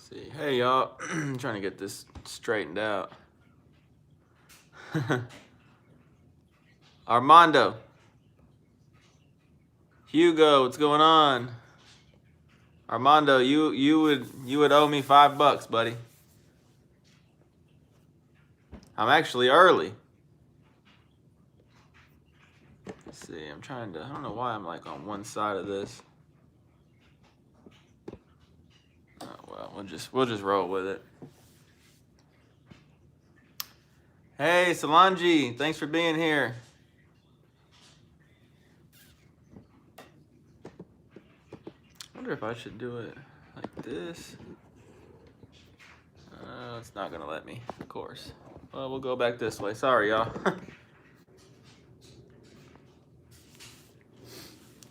See, hey y'all, I'm trying to get this straightened out. Armando, Hugo, what's going on? Armando, you would owe me $5, buddy. I'm actually early. Let's see, I don't know why I'm like on one side of this. Oh well, we'll just roll with it. Hey Solange, thanks for being here. I wonder if I should do it like this. It's not gonna let me, of course. Well, we'll go back this way. Sorry, y'all.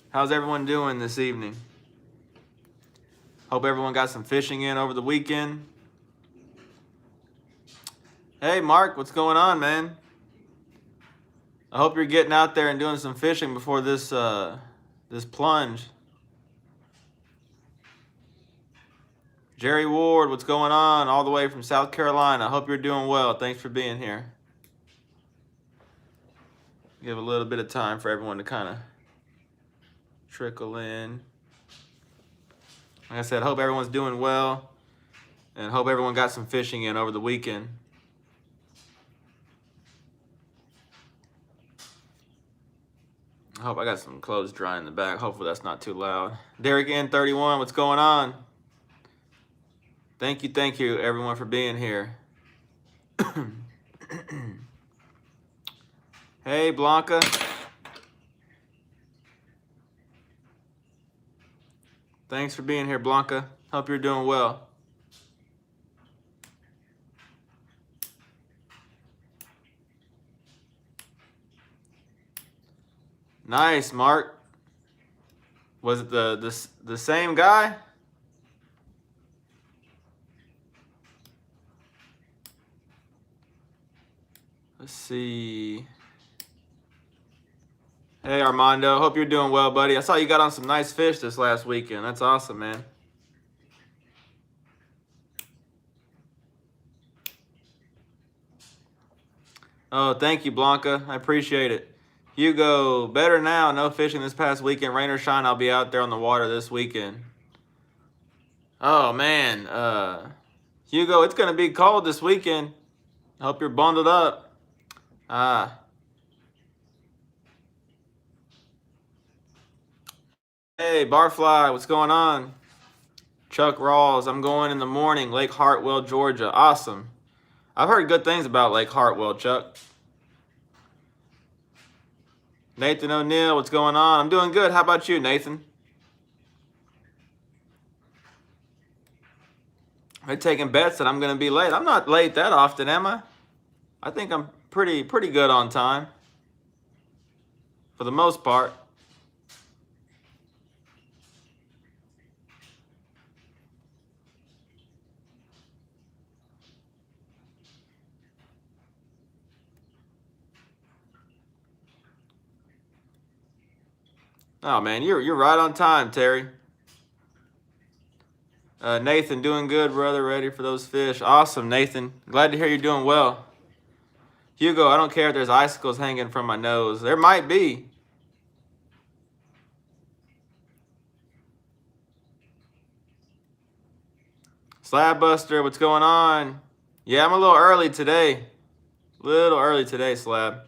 How's everyone doing this evening? Hope everyone got some fishing in over the weekend. Hey, Mark, what's going on, man? I hope you're getting out there and doing some fishing before this plunge. Jerry Ward, what's going on? All the way from South Carolina. I hope you're doing well. Thanks for being here. Give a little bit of time for everyone to kind of trickle in. Like I said, hope everyone's doing well, and hope everyone got some fishing in over the weekend. I hope I got some clothes drying in the back. Hopefully that's not too loud. Derek N31, what's going on? Thank you, everyone, for being here. Hey, Blanca. Thanks for being here, Blanca. Hope you're doing well. Nice, Mark. Was it the same guy? Let's see. Hey, Armando. Hope you're doing well, buddy. I saw you got on some nice fish this last weekend. That's awesome, man. Oh, thank you, Blanca. I appreciate it. Hugo, better now. No fishing this past weekend. Rain or shine, I'll be out there on the water this weekend. Oh, man. Hugo, it's going to be cold this weekend. I hope you're bundled up. Hey, Barfly, what's going on? Chuck Rawls, I'm going in the morning. Lake Hartwell, Georgia. Awesome. I've heard good things about Lake Hartwell, Chuck. Nathan O'Neill, what's going on? I'm doing good. How about you, Nathan? They're taking bets that I'm going to be late. I'm not late that often, am I? I think I'm pretty good on time. For the most part. Oh, man, you're right on time, Terry. Nathan, doing good, brother. Ready for those fish. Awesome, Nathan. Glad to hear you're doing well. Hugo, I don't care if there's icicles hanging from my nose. There might be. Slab Buster, what's going on? Yeah, I'm a little early today. Slab.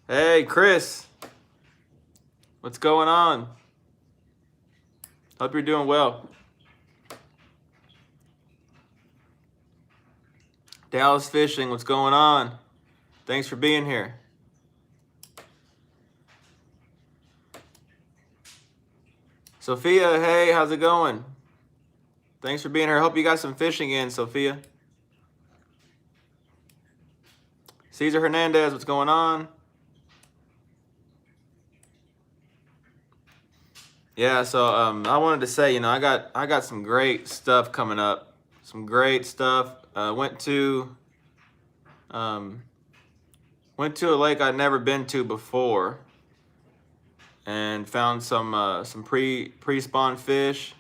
Hey, Chris. What's going on? Hope you're doing well. Dallas Fishing, what's going on? Thanks for being here. Sophia, hey, how's it going? Thanks for being here. Hope you got some fishing in, Sophia. Cesar Hernandez, what's going on? Yeah, so I wanted to say, I got some great stuff coming up. Some great stuff. Went to a lake I'd never been to before, and found some pre-spawn fish.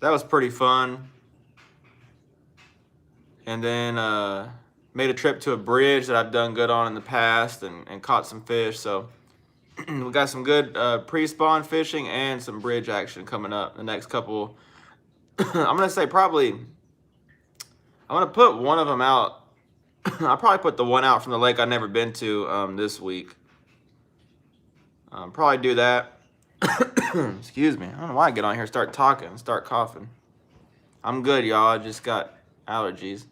That was pretty fun. And then made a trip to a bridge that I've done good on in the past and caught some fish. So we got some good pre-spawn fishing and some bridge action coming up the next couple. I'm gonna say probably I'm gonna put one of them out. I'll probably put the one out from the lake I've never been to this week. Probably do that. Excuse me. I don't know why I get on here, start talking, start coughing. I'm good, y'all. I just got allergies.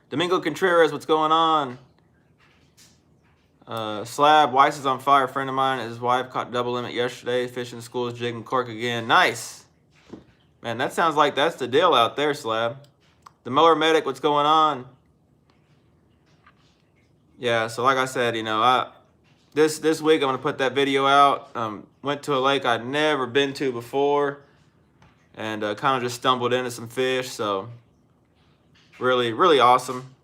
Domingo Contreras, what's going on? Slab, Weiss is on fire. A friend of mine and his wife caught double limit yesterday. Fishing schools, jigging cork again. Nice. Man, that sounds like that's the deal out there, Slab. The Mower Medic, what's going on? Yeah, so like I said, you know, this week I'm gonna put that video out. Went to a lake I'd never been to before, and kind of just stumbled into some fish. So really, really awesome.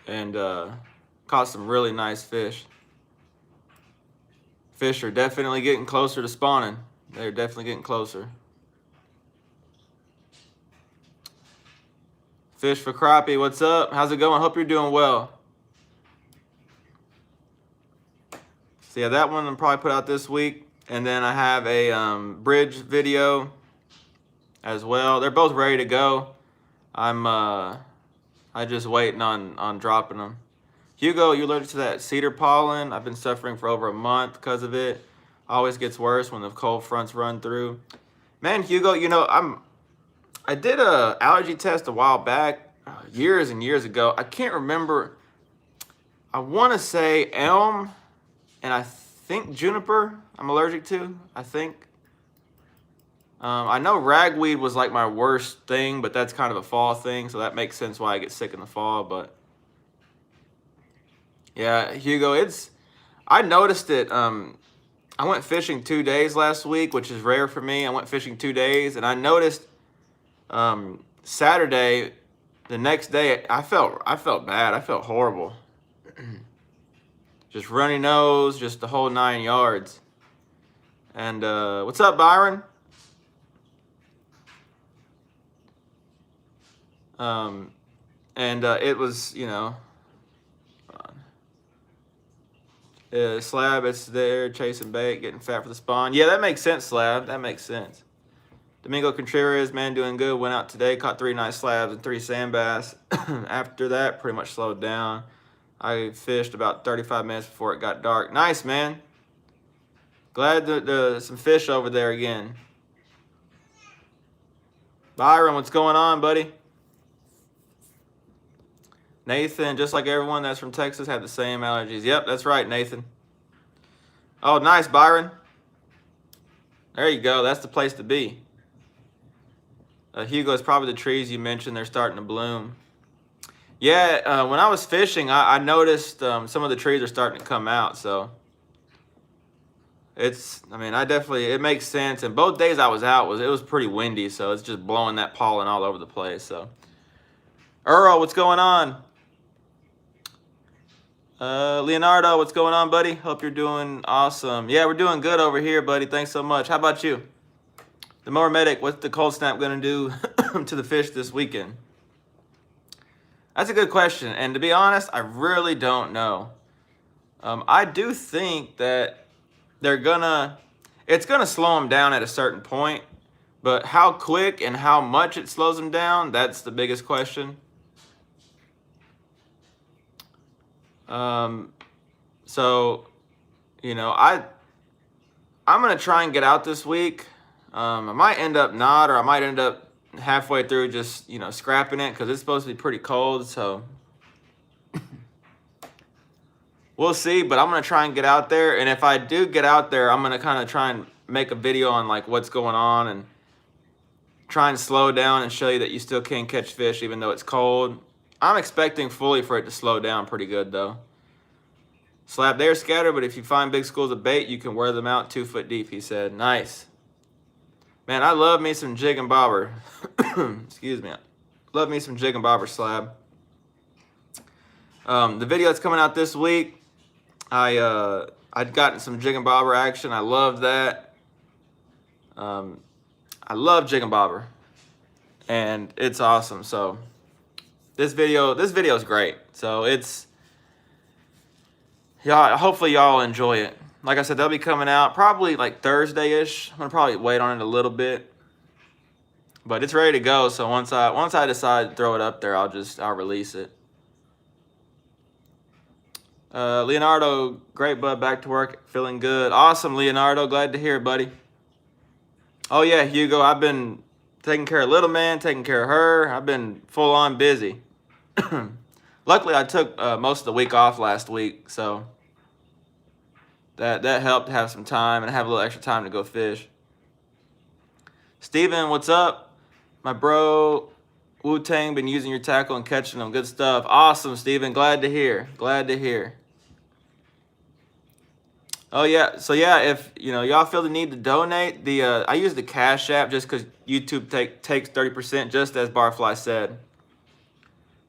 And caught some really nice fish. Fish are definitely getting closer to spawning. They're definitely getting closer. Fish for Crappie, what's up? How's it going? Hope you're doing well. So yeah, that one I'll probably put out this week. And then I have a bridge video as well. They're both ready to go. I just waiting on dropping them. Hugo, you allergic to that cedar pollen? I've been suffering for over a month because of it. Always gets worse when the cold fronts run through. Man, Hugo, you know, I did a allergy test a while back, years and years ago. I can't remember. I want to say elm, and I think juniper I'm allergic to, I think. I know ragweed was like my worst thing, but that's kind of a fall thing, so that makes sense why I get sick in the fall. But yeah, Hugo, I noticed it. I went fishing 2 days last week, which is rare for me. I went fishing 2 days, and I noticed Saturday, the next day, I felt bad. I felt horrible. Just runny nose, just the whole 9 yards. And what's up, Byron? It was, you know, Slab, it's there, chasing bait, getting fat for the spawn. Yeah, that makes sense, Slab. That makes sense. Domingo Contreras, man, doing good. Went out today, caught 3 nice slabs and 3 sand bass. After that, pretty much slowed down. I fished about 35 minutes before it got dark. Nice, man. Glad there's some fish over there again. Byron, what's going on, buddy? Nathan, just like everyone that's from Texas, had the same allergies. Yep, that's right, Nathan. Oh, nice, Byron. There you go. That's the place to be. Hugo, it's probably the trees you mentioned. They're starting to bloom. Yeah, when I was fishing, I noticed some of the trees are starting to come out. So it makes sense. And both days I was out, it was pretty windy. So it's just blowing that pollen all over the place. So, Earl, what's going on? Leonardo, what's going on, buddy? Hope you're doing awesome. Yeah, we're doing good over here, buddy. Thanks so much. How about you? The Mower Medic, what's the cold snap going to do to the fish this weekend? That's a good question. And to be honest, I really don't know. I do think that it's going to slow them down at a certain point. But how quick and how much it slows them down, that's the biggest question. So, you know, I'm going to try and get out this week. I might end up not, or I might end up halfway through just, you know, scrapping it because it's supposed to be pretty cold. So we'll see, but I'm going to try and get out there. And if I do get out there, I'm going to kind of try and make a video on like what's going on and try and slow down and show you that you still can catch fish even though it's cold. I'm expecting fully for it to slow down pretty good though. Slab, they're scattered, but if you find big schools of bait, you can wear them out 2 foot deep, he said. Nice. Man, I love me some jig and bobber. Excuse me. Love me some jig and bobber, Slab. The video that's coming out this week, I'd gotten some jig and bobber action. I love that. I love jig and bobber, and it's awesome. So this video is great. So it's, y'all, hopefully y'all enjoy it. Like I said, they'll be coming out probably like Thursday-ish. I'm gonna probably wait on it a little bit, but it's ready to go. So once I decide to throw it up there, I'll release it. Leonardo, great bud, back to work, feeling good. Awesome, Leonardo, glad to hear it, buddy. Oh yeah, Hugo, I've been taking care of little man, taking care of her. I've been full on busy. Luckily, I took most of the week off last week, so that helped to have some time and have a little extra time to go fish. Steven, what's up? My bro, Wu-Tang, been using your tackle and catching them. Good stuff. Awesome, Steven. Glad to hear. Glad to hear. Oh yeah, so yeah, if y'all feel the need to donate, I use the Cash App just because YouTube takes 30%, just as Barfly said.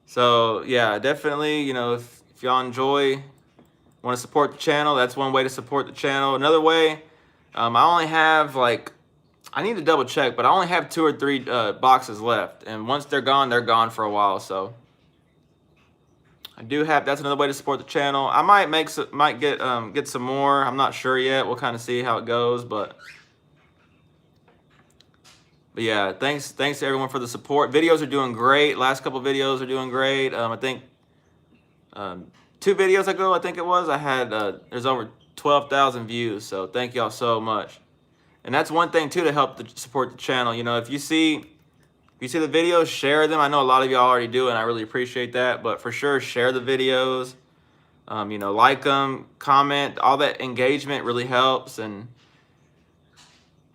So yeah, definitely, if y'all enjoy, want to support the channel, that's one way to support the channel. Another way, I only have I need to double check, but I only have 2 or 3 boxes left, and once they're gone for a while. So that's another way to support the channel. I might get some more. I'm not sure yet. We'll kind of see how it goes, but yeah, thanks to everyone for the support. Videos are doing great. Last couple videos are doing great. I think 2 videos ago, I think it was, I had there's over 12,000 views. So thank y'all so much. And that's one thing too to help support the channel. If you see the videos, share them. I know a lot of y'all already do, and I really appreciate that. But for sure, share the videos. Like them, comment. All that engagement really helps, and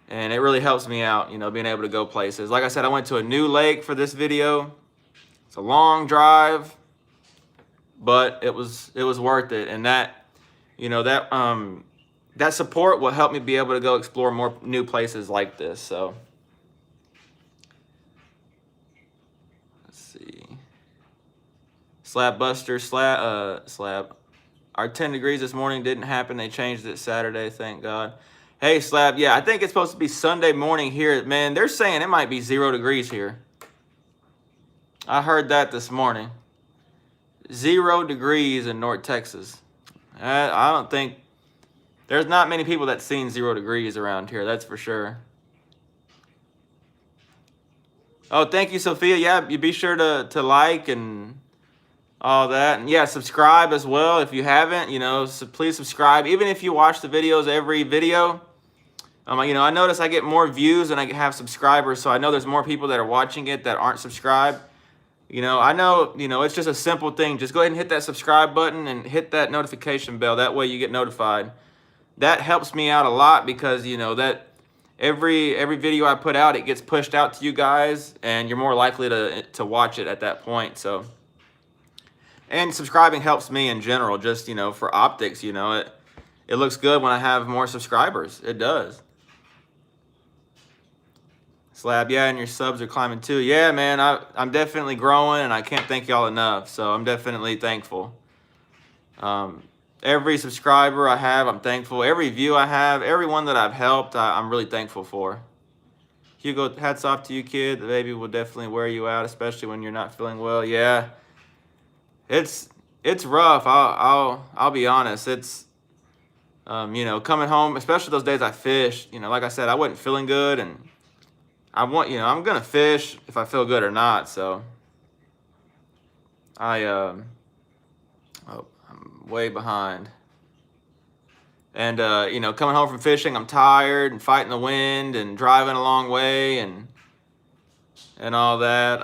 it really helps me out. Being able to go places. Like I said, I went to a new lake for this video. It's a long drive, but it was worth it. And that support will help me be able to go explore more new places like this. So. Slab Buster, Slab. Our 10 degrees this morning didn't happen. They changed it Saturday, thank God. Hey, Slab, yeah, I think it's supposed to be Sunday morning here. Man, they're saying it might be 0 degrees here. I heard that this morning. 0 degrees in North Texas. I don't think, there's not many people that's seen 0 degrees around here, that's for sure. Oh, thank you, Sophia. Yeah, you be sure to like and all that, and yeah, subscribe as well if you haven't. So please subscribe. Even if you watch the videos every video, I notice I get more views than I have subscribers. So I know there's more people that are watching it that aren't subscribed. I know it's just a simple thing. Just go ahead and hit that subscribe button and hit that notification bell. That way you get notified. That helps me out a lot because that every video I put out, it gets pushed out to you guys, and you're more likely to watch it at that point. So. And subscribing helps me in general, just, for optics, it looks good when I have more subscribers. It does. Slab, yeah, and your subs are climbing too. Yeah, man, I'm definitely growing, and I can't thank y'all enough. So I'm definitely thankful. Every subscriber I have, I'm thankful. Every view I have, everyone that I've helped, I'm really thankful for. Hugo, hats off to you, kid. The baby will definitely wear you out, especially when you're not feeling well. Yeah. It's rough. I'll be honest. It's coming home, especially those days I fished. Like I said, I wasn't feeling good, and I'm gonna fish if I feel good or not. So I'm way behind. And coming home from fishing, I'm tired and fighting the wind and driving a long way and all that.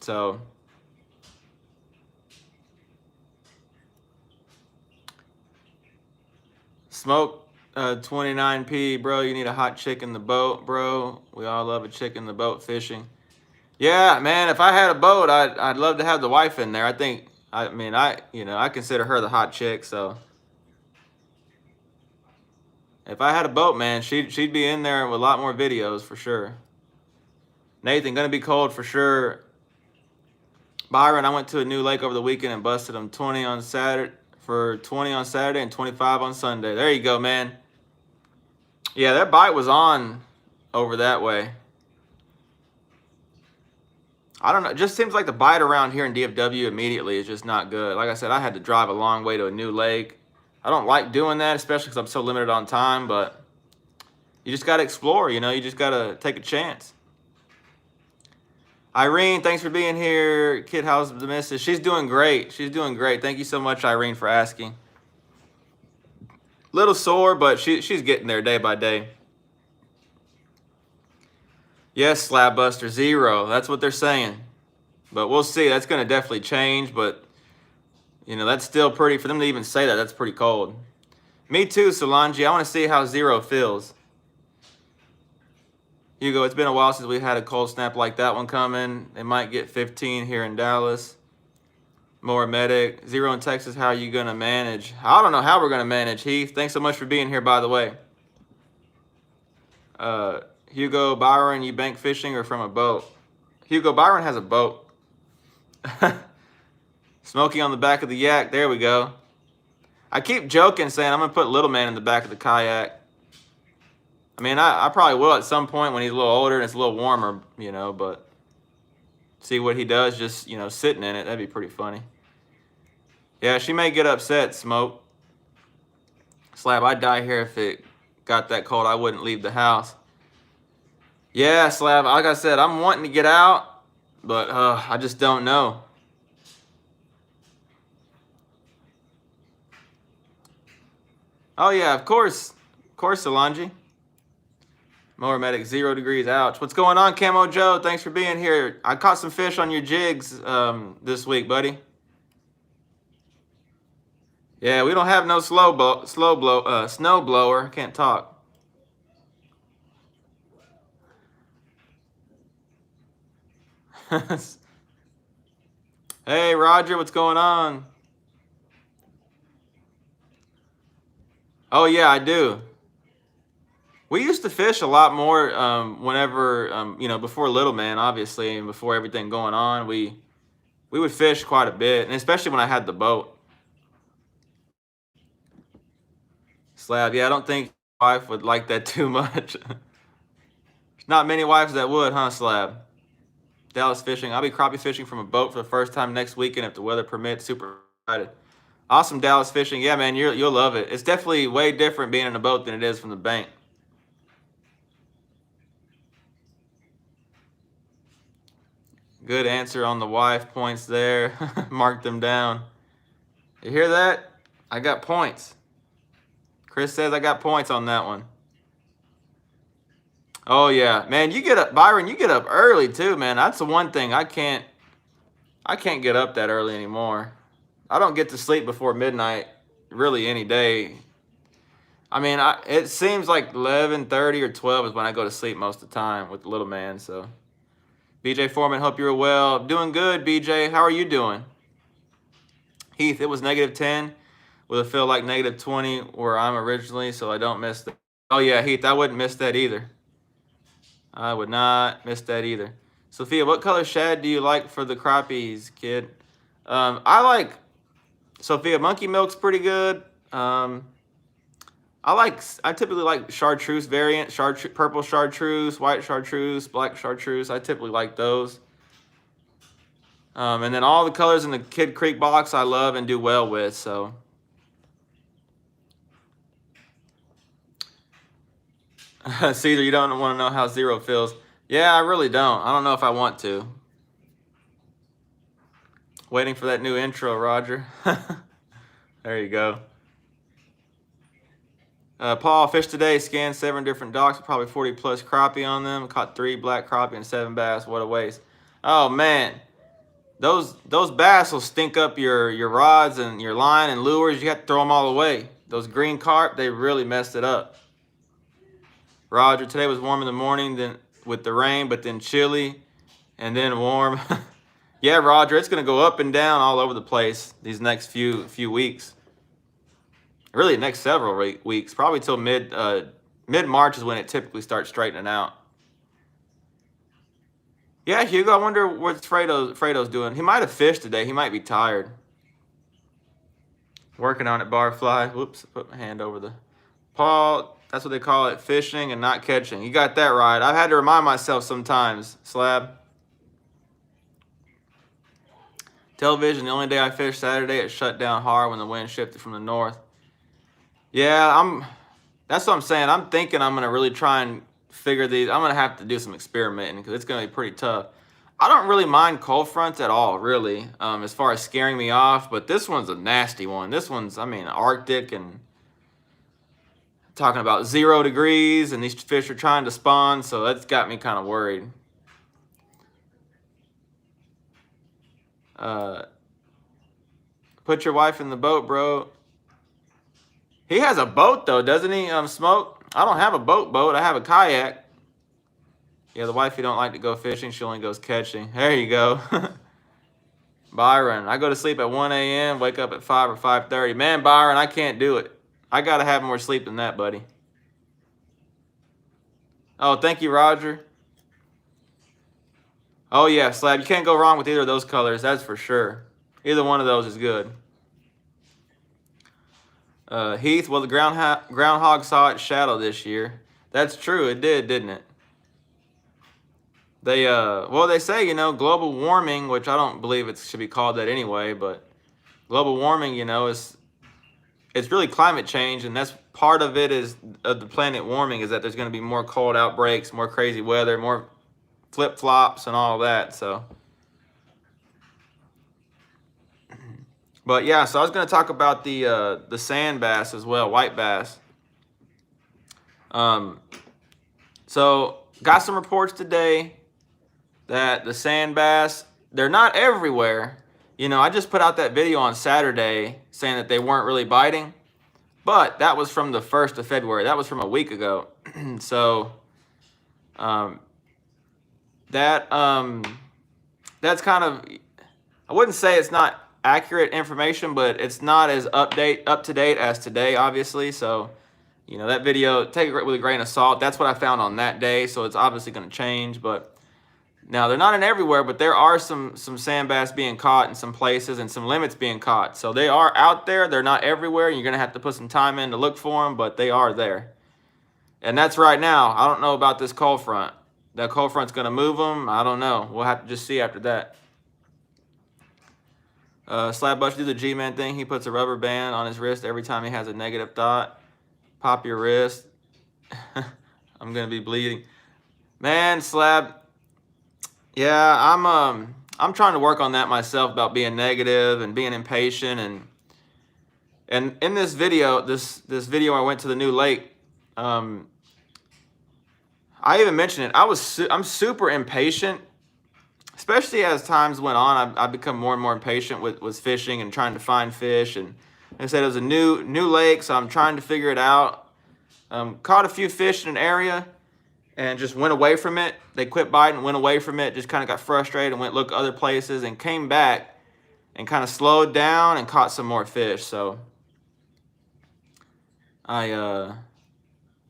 So. Smoke 29p, bro. You need a hot chick in the boat, bro. We all love a chick in the boat fishing. Yeah, man. If I had a boat, I'd love to have the wife in there. I consider her the hot chick. So if I had a boat, man, she'd be in there with a lot more videos for sure. Nathan, gonna be cold for sure. Byron, I went to a new lake over the weekend and busted them 20 on Saturday for 20 on Saturday and 25 on Sunday. There you go, man. Yeah, that bite was on over that way. I don't know. It just seems like the bite around here in DFW immediately is just not good. Like I said, I had to drive a long way to a new lake. I don't like doing that, especially because I'm so limited on time, but you just got to explore, you know? You just got to take a chance. Irene, thanks for being here. Kid, how's the missus? She's doing great. She's doing great. Thank you so much, Irene, for asking. Little sore, but she's getting there day by day. Yes, Slab Buster, 0. That's what they're saying. But we'll see. That's going to definitely change. But, you know, that's still pretty. For them to even say that, that's pretty cold. Me too, Solange. I want to see how 0 feels. Hugo, it's been a while since we had a cold snap like that one coming. They might get 15 here in Dallas. More Medic. 0 in Texas. How are you going to manage? I don't know how we're going to manage, Heath. Thanks so much for being here, by the way. Hugo, Byron, you bank fishing or from a boat? Hugo, Byron has a boat. Smokey on the back of the yak. There we go. I keep joking saying I'm going to put Little Man in the back of the kayak. I mean, I probably will at some point when he's a little older and it's a little warmer, you know, but see what he does just, you know, sitting in it. That'd be pretty funny. Yeah, she may get upset, Smoke. Slab, I'd die here if it got that cold. I wouldn't leave the house. Yeah, Slab, like I said, I'm wanting to get out, but I just don't know. Oh, yeah, of course, Solange. Mower Medic, 0 degrees, ouch. What's going on, Camo Joe? Thanks for being here. I caught some fish on your jigs this week, buddy. Yeah, we don't have no snow blower. I can't talk. Hey, Roger, what's going on? Oh, yeah, I do. We used to fish a lot more whenever, you know, before Little Man, obviously, and before everything going on. We would fish quite a bit, and especially when I had the boat. Slab, yeah, I don't think my wife would like that too much. There's not many wives that would, huh, Slab? Dallas fishing. I'll be crappie fishing from a boat for the first time next weekend if the weather permits. Super excited. Awesome Dallas fishing. Yeah, man, you'll love it. It's definitely way different being in a boat than it is from the bank. Good answer on the wife points there. Mark them down. You hear that? I got points. Chris says I got points on that one. Oh, yeah. Man, you get up, Byron, you get up early too, man. That's the one thing I can't get up that early anymore. I don't get to sleep before midnight really any day. I mean, it seems like 11:30 or 12 is when I go to sleep most of the time with the Little Man, so. BJ Foreman, hope you're well. Doing good, BJ. How are you doing? Heath, it was -10 with a feel like -20 where I'm originally, so I don't miss that. Oh, yeah, Heath, I wouldn't miss that either. I would not miss that either. Sophia, what color shad do you like for the crappies, kid? I Sophia, monkey milk's pretty good. I typically like chartreuse variant, purple chartreuse, white chartreuse, black chartreuse. I typically like those. And then all the colors in the Kid Creek box I love and do well with, so. Caesar, you don't want to know how 0 feels. Yeah, I really don't. I don't know if I want to. Waiting for that new intro, Roger. There you go. Paul, fish today, scanned 7 different docks, probably 40 plus crappie on them. Caught 3 black crappie and 7 bass. What a waste. Oh, man. Those bass will stink up your rods and your line and lures. You have to throw them all away. Those green carp, they really messed it up. Roger, today was warm in the morning then with the rain, but then chilly and then warm. Yeah, Roger, it's going to go up and down all over the place these next few weeks. Really, the next several weeks, probably till mid-March is when it typically starts straightening out. Yeah, Hugo, I wonder what Fredo's doing. He might have fished today. He might be tired. Working on it, Barfly. Whoops, put my hand over the Paul. That's what they call it, fishing and not catching. You got that right. I've had to remind myself sometimes, Slab. Television, the only day I fished Saturday, it shut down hard when the wind shifted from the north. Yeah, that's what I'm saying. I'm thinking I'm going to really try and figure these. I'm going to have to do some experimenting because it's going to be pretty tough. I don't really mind cold fronts at all, really, as far as scaring me off. But this one's a nasty one. This one's, I mean, Arctic and talking about 0 degrees, and these fish are trying to spawn. So that's got me kind of worried. Put your wife in the boat, bro. He has a boat, though, doesn't he, Smoke? I don't have a boat. I have a kayak. Yeah, the wifey don't like to go fishing. She only goes catching. There you go. Byron, I go to sleep at 1 a.m., wake up at 5 or 5:30. Man, Byron, I can't do it. I got to have more sleep than that, buddy. Oh, thank you, Roger. Oh, yeah, Slab. You can't go wrong with either of those colors. That's for sure. Either one of those is good. Heath, well, the groundhog saw its shadow this year. That's true. It did, didn't it? They say, you know, global warming, which I don't believe it should be called that anyway, but global warming, you know, it's really climate change, and that's part of it is the planet warming is that there's going to be more cold outbreaks, more crazy weather, more flip-flops and all that, so. But yeah, so I was going to talk about the sand bass as well, white bass. So got some reports today that the sand bass, they're not everywhere. You know, I just put out that video on Saturday saying that they weren't really biting, but that was from the 1st of February. That was from a week ago. So that's kind of, I wouldn't say it's not accurate information, but it's not as up to date as today, obviously. So, you know, that video, take it with a grain of salt. That's what I found on that day, so it's obviously going to change. But now they're not in everywhere, but there are some sand bass being caught in some places and some limits being caught. So they are out there. They're not everywhere. You're going to have to put some time in to look for them, but they are there. And that's right now. I don't know about this cold front. That cold front's going to move them. I don't know. We'll have to just see after that. Slab Bush do the G-Man thing. He puts a rubber band on his wrist every time he has a negative thought. Pop your wrist. I'm going to be bleeding. Man, Slab. Yeah, I'm trying to work on that myself about being negative and being impatient and in this video, this video I went to the new lake, I even mentioned it. I'm super impatient, especially as times went on. I become more and more impatient with fishing and trying to find fish. And like I said, it was a new lake, so I'm trying to figure it out. Caught a few fish in an area and just went away from it. They quit biting, went away from it, just kind of got frustrated and went look other places and came back and kind of slowed down and caught some more fish. So I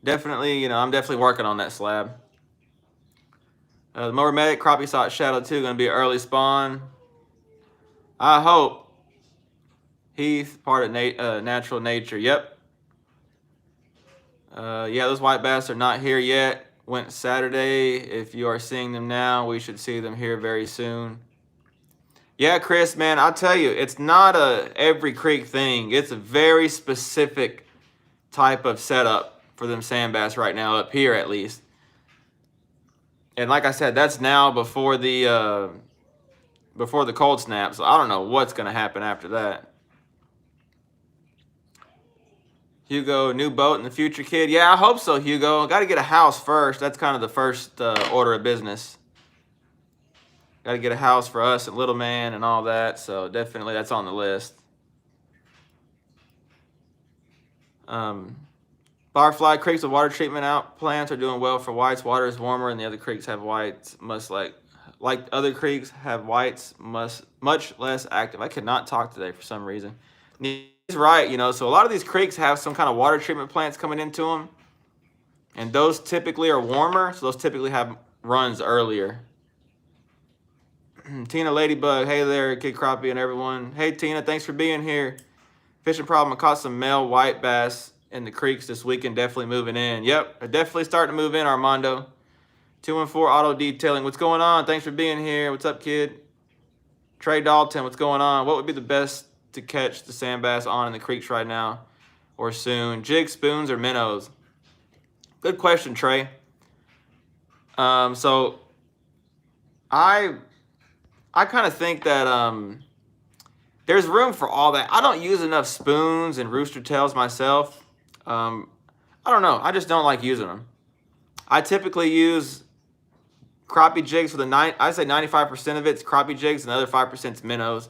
definitely, you know, I'm definitely working on that, Slab. The Mower Medic, crappie saw its shadow too, going to be an early spawn. I hope. Heath, part of natural nature. Yep. Yeah, those white bass are not here yet. Went Saturday. If you are seeing them now, we should see them here very soon. Yeah, Chris, man, I'll tell you, it's not a every creek thing. It's a very specific type of setup for them sand bass right now, up here at least. And like I said, that's now before the cold snap. So I don't know what's going to happen after that. Hugo, new boat in the future, kid. Yeah, I hope so, Hugo. Got to get a house first. That's kind of the first order of business. Got to get a house for us and little man and all that. So definitely that's on the list. Barfly creeks with water treatment out plants are doing well for whites. Water is warmer and the other creeks have whites. Like other creeks have whites much less active. I could not talk today for some reason. He's right, you know, so a lot of these creeks have some kind of water treatment plants coming into them. And those typically are warmer, so those typically have runs earlier. Tina Ladybug, hey there, Kid Crappie and everyone. Hey Tina, thanks for being here. Fishing problem, I caught some male white bass in the creeks this weekend, definitely moving in. Yep, they're definitely starting to move in, Armando. 214 Auto Detailing, what's going on? Thanks for being here. What's up, kid? Trey Dalton, what's going on? What would be the best to catch the sand bass on in the creeks right now or soon? Jigs, spoons, or minnows? Good question, Trey. So I kind of think that there's room for all that. I don't use enough spoons and rooster tails myself. I don't know. I just don't like using them. I typically use crappie jigs for I say 95% of it's crappie jigs and the other 5% is minnows.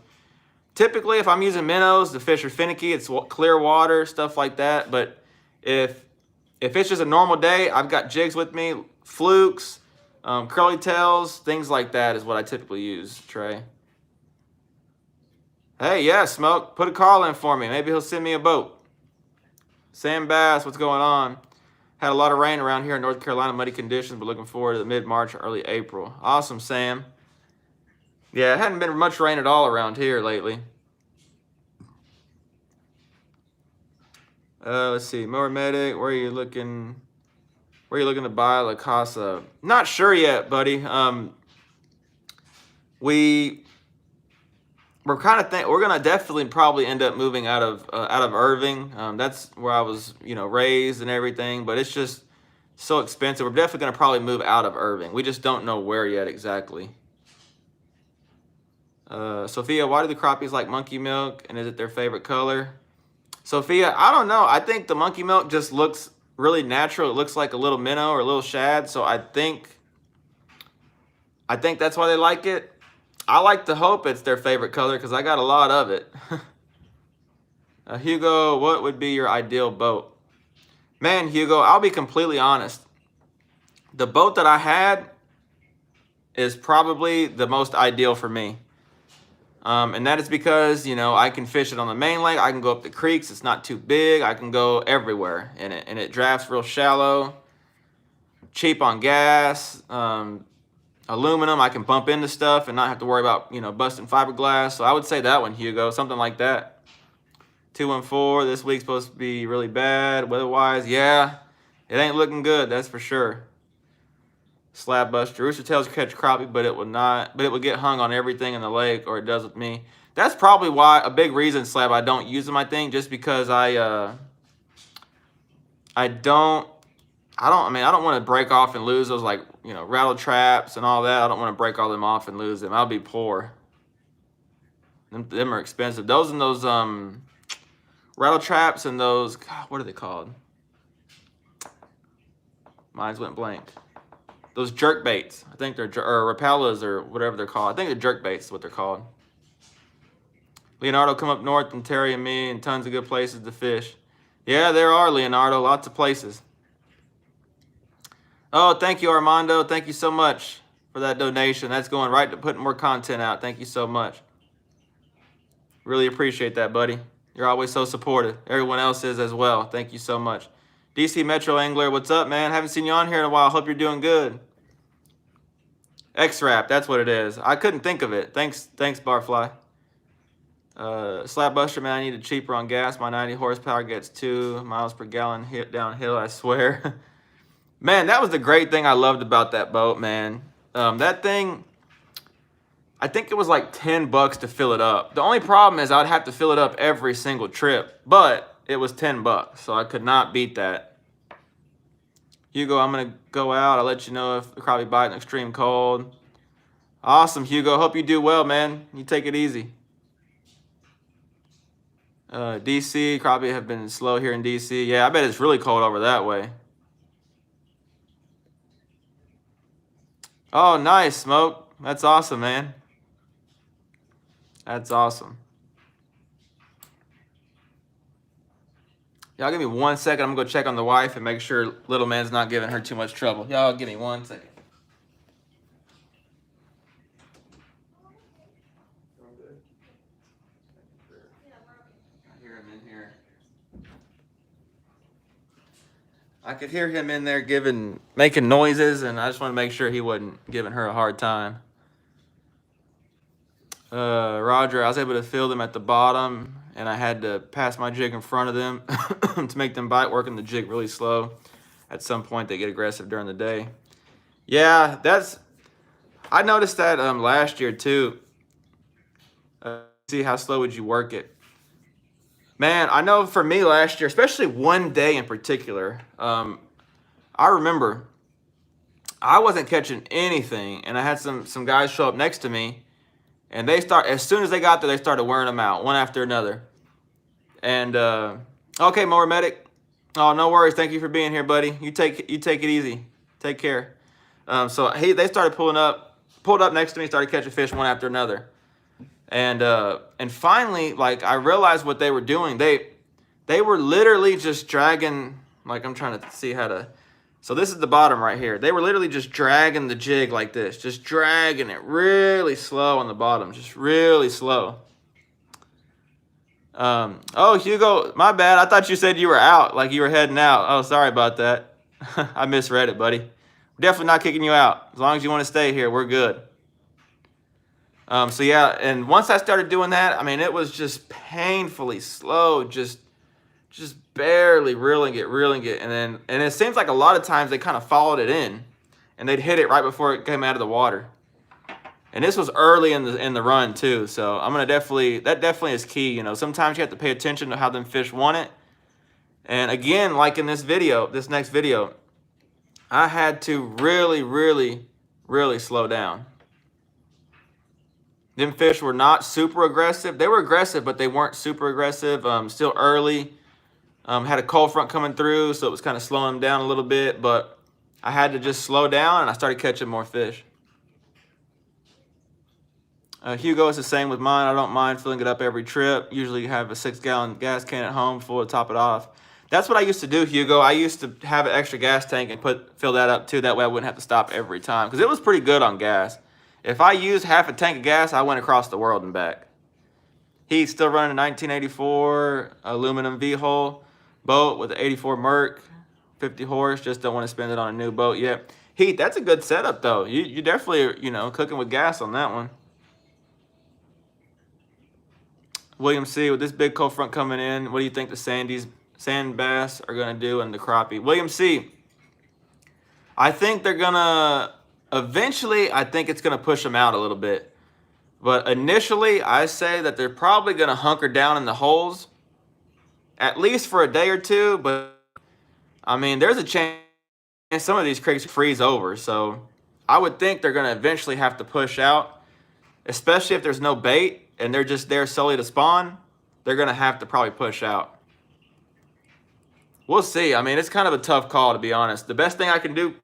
Typically, if I'm using minnows, the fish are finicky. It's clear water, stuff like that. But if it's just a normal day, I've got jigs with me, flukes, curly tails, things like that is what I typically use, Trey. Hey, yeah, Smoke, put a call in for me. Maybe he'll send me a boat. Sam Bass, what's going on? Had a lot of rain around here in North Carolina, muddy conditions, but looking forward to the mid-March, early April. Awesome, Sam. Yeah, it hadn't been much rain at all around here lately. Let's see, Mower Medic, where are you looking to buy La Casa? Not sure yet, buddy. We're kind of we're gonna definitely probably end up moving out of Irving. That's where I was, raised and everything. But it's just so expensive. We're definitely gonna probably move out of Irving. We just don't know where yet exactly. Sophia, why do the crappies like monkey milk? And is it their favorite color? Sophia, I don't know. I think the monkey milk just looks really natural. It looks like a little minnow or a little shad. So I think that's why they like it. I like to hope it's their favorite color because I got a lot of it. Hugo, what would be your ideal boat? Man, Hugo, I'll be completely honest. The boat that I had is probably the most ideal for me. And that is because, I can fish it on the main lake. I can go up the creeks. It's not too big. I can go everywhere in it. And it drafts real shallow. Cheap on gas. Aluminum, I can bump into stuff and not have to worry about, busting fiberglass. So I would say that one, Hugo, something like that. 214, this week's supposed to be really bad weather-wise. Yeah, it ain't looking good, that's for sure. Slab Buster, rooster tails catch crappie, but it will get hung on everything in the lake, or it does with me. That's probably why, a big reason, Slab, I don't use them, I think, just because I don't want to break off and lose those, rattle traps and all that. I don't want to break all them off and lose them. I'll be poor. Them are expensive. Those rattle traps and those, God, what are they called? Mine went blank. Those jerk baits. I think they're, or Rapellas or whatever they're called. I think they're jerk baits is what they're called. Leonardo, come up north and Terry and me and tons of good places to fish. Yeah, there are, Leonardo. Lots of places. Oh, thank you, Armando. Thank you so much for that donation. That's going right to putting more content out. Thank you so much. Really appreciate that, buddy. You're always so supportive. Everyone else is as well. Thank you so much. DC Metro Angler, what's up, man? Haven't seen you on here in a while. Hope you're doing good. X-Rap, that's what it is. I couldn't think of it. Thanks, Barfly. Slab Buster, man, I need it cheaper on gas. My 90 horsepower gets 2 miles per gallon hit downhill, I swear. Man, that was the great thing I loved about that boat, man. That thing, I think it was like $10 to fill it up. The only problem is I'd have to fill it up every single trip, but it was $10, so I could not beat that. Hugo, I'm going to go out. I'll let you know if the crappie bite in extreme cold. Awesome, Hugo. Hope you do well, man. You take it easy. DC, crappie have been slow here in DC. Yeah, I bet it's really cold over that way. Oh, nice, Smoke. That's awesome, man. That's awesome. Y'all give me 1 second. I'm going to go check on the wife and make sure little man's not giving her too much trouble. Y'all give me 1 second. I hear him in here. I could hear him in there making noises, and I just want to make sure he wasn't giving her a hard time. Roger, I was able to feel them at the bottom, and I had to pass my jig in front of them to make them bite, working the jig really slow. At some point, they get aggressive during the day. Yeah, I noticed that last year too. See how slow would you work it? Man, I know for me last year, especially one day in particular, I remember I wasn't catching anything, and I had some guys show up next to me, and as soon as they got there, they started wearing them out one after another. And okay, Mower Medic. Oh, no worries. Thank you for being here, buddy. You take it easy. Take care. So they started pulled up next to me, started catching fish one after another. And finally, like, I realized what they were doing. They were literally just dragging, like, I'm trying to see how to. So this is the bottom right here. They were literally just dragging the jig like this, just dragging it really slow on the bottom, just really slow. Oh, Hugo, my bad. I thought you said you were out, like you were heading out. Oh, sorry about that. I misread it, buddy. We're definitely not kicking you out. As long as you want to stay here, we're good. So yeah, and once I started doing that, I mean, it was just painfully slow, just barely reeling it, and it seems like a lot of times they kind of followed it in, and they'd hit it right before it came out of the water. And this was early in the run too, so that definitely is key. You know, sometimes you have to pay attention to how them fish want it. And again, like in this next video, I had to really slow down. Them fish were not super aggressive. They were aggressive, but they weren't super aggressive. Still early. Had a cold front coming through, so it was kind of slowing them down a little bit. But I had to just slow down, and I started catching more fish. Hugo is the same with mine. I don't mind filling it up every trip. Usually have a 6-gallon gas can at home full to top it off. That's what I used to do, Hugo. I used to have an extra gas tank and fill that up too. That way I wouldn't have to stop every time, because it was pretty good on gas. If I used half a tank of gas, I went across the world and back. He's still running a 1984 aluminum V-hull boat with an 84 Merc, 50 horse. Just don't want to spend it on a new boat yet. Heath, that's a good setup though. You definitely, cooking with gas on that one. William C, with this big cold front coming in, what do you think the sand bass are going to do in the crappie? William C, I think they're going to, eventually, I think it's going to push them out a little bit. But initially, I say that they're probably going to hunker down in the holes, at least for a day or two. But, I mean, there's a chance some of these creeks freeze over. So I would think they're going to eventually have to push out, especially if there's no bait and they're just there solely to spawn. They're going to have to probably push out. We'll see. I mean, it's kind of a tough call, to be honest. The best thing I can do,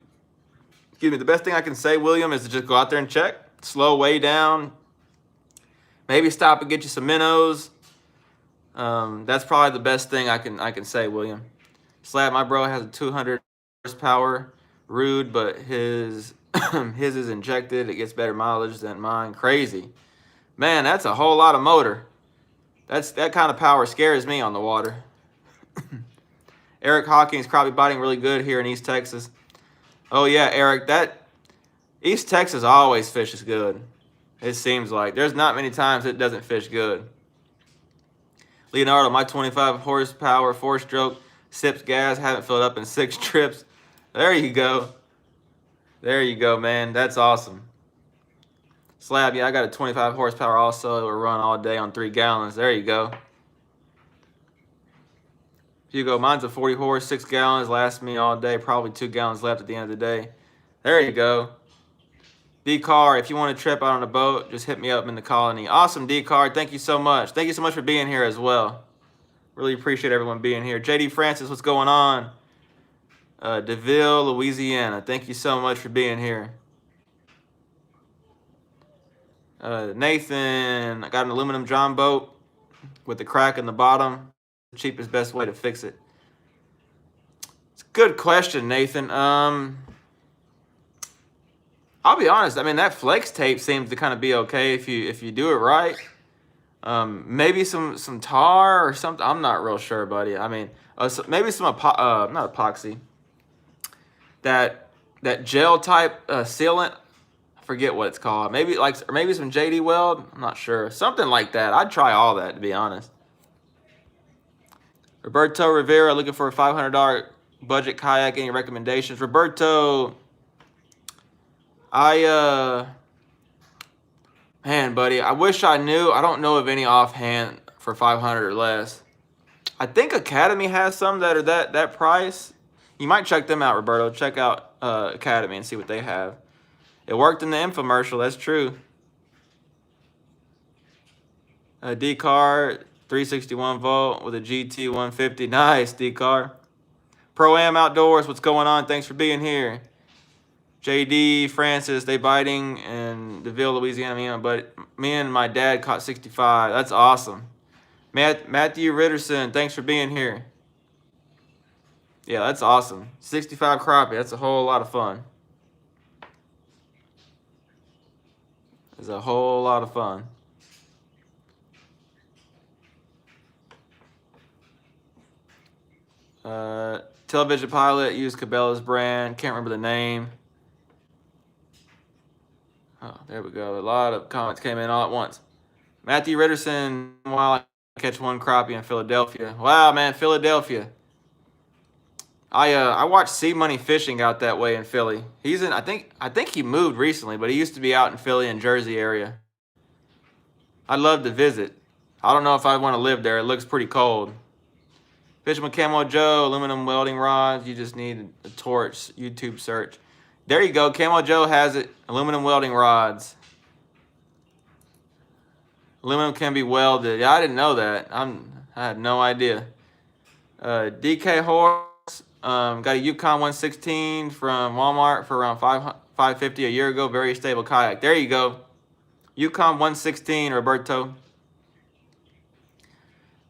the best thing I can say, William, is to just go out there and check. Slow way down. Maybe stop and get you some minnows. That's probably the best thing I can say, William. Slab, my bro has a 200 horsepower Rude, but his is injected. It gets better mileage than mine. Crazy. Man, that's a whole lot of motor. That kind of power scares me on the water. Eric Hawkins, crappie biting really good here in East Texas. Oh yeah, Eric, that East Texas always fishes good. It seems like there's not many times it doesn't fish good. Leonardo, my 25 horsepower 4-stroke sips gas, haven't filled up in 6 trips. There you go. There you go, man. That's awesome. Slab, yeah, I got a 25 horsepower also. It will run all day on 3 gallons. There you go. Hugo, mine's a 40 horse, 6 gallons, lasts me all day, probably 2 gallons left at the end of the day. There you go. D-Car, if you want to trip out on a boat, just hit me up in the colony. Awesome, D-Car. Thank you so much. Thank you so much for being here as well. Really appreciate everyone being here. JD Francis, what's going on? DeVille, Louisiana. Thank you so much for being here. Nathan, I got an aluminum John boat with the crack in the bottom. The cheapest, best way to fix it. It's a good question, Nathan. I'll be honest. I mean, that flex tape seems to kind of be okay if you do it right. Maybe some tar or something. I'm not real sure, buddy. I mean, maybe some not epoxy. That gel type sealant. forget what it's called. Maybe like, or maybe some JD Weld. I'm not sure. Something like that. I'd try all that, to be honest. Roberto Rivera looking for a $500 budget kayak. Any recommendations? Roberto, man, buddy, I wish I knew. I don't know of any offhand for 500 or less. I think Academy has some that are that price. You might check them out, Roberto. Check out Academy and see what they have. It worked in the infomercial. That's true. D-Car, 361 volt with a GT 150. Nice, D-Car. Pro-Am Outdoors, what's going on? Thanks for being here. JD, Francis, they biting in DeVille, Louisiana. But me and my dad caught 65. That's awesome. Matthew Ritterson, thanks for being here. Yeah, that's awesome. 65 crappie. That's a whole lot of fun. It's a whole lot of fun. Television Pilot, used Cabela's brand. Can't remember the name. Oh, there we go. A lot of comments came in all at once. Matthew Ritterson, while I catch one crappie in Philadelphia. Wow, man, Philadelphia. I watched C Money Fishing out that way in Philly. He's in. I think he moved recently, but he used to be out in Philly and Jersey area. I'd love to visit. I don't know if I want to live there. It looks pretty cold. Fisherman Camo Joe, aluminum welding rods. You just need a torch. YouTube search. There you go. Camo Joe has it. Aluminum welding rods. Aluminum can be welded. Yeah, I didn't know that. I had no idea. DK Horse, got a Yukon 116 from Walmart for around $550 a year ago. Very stable kayak. There you go. Yukon 116, Roberto.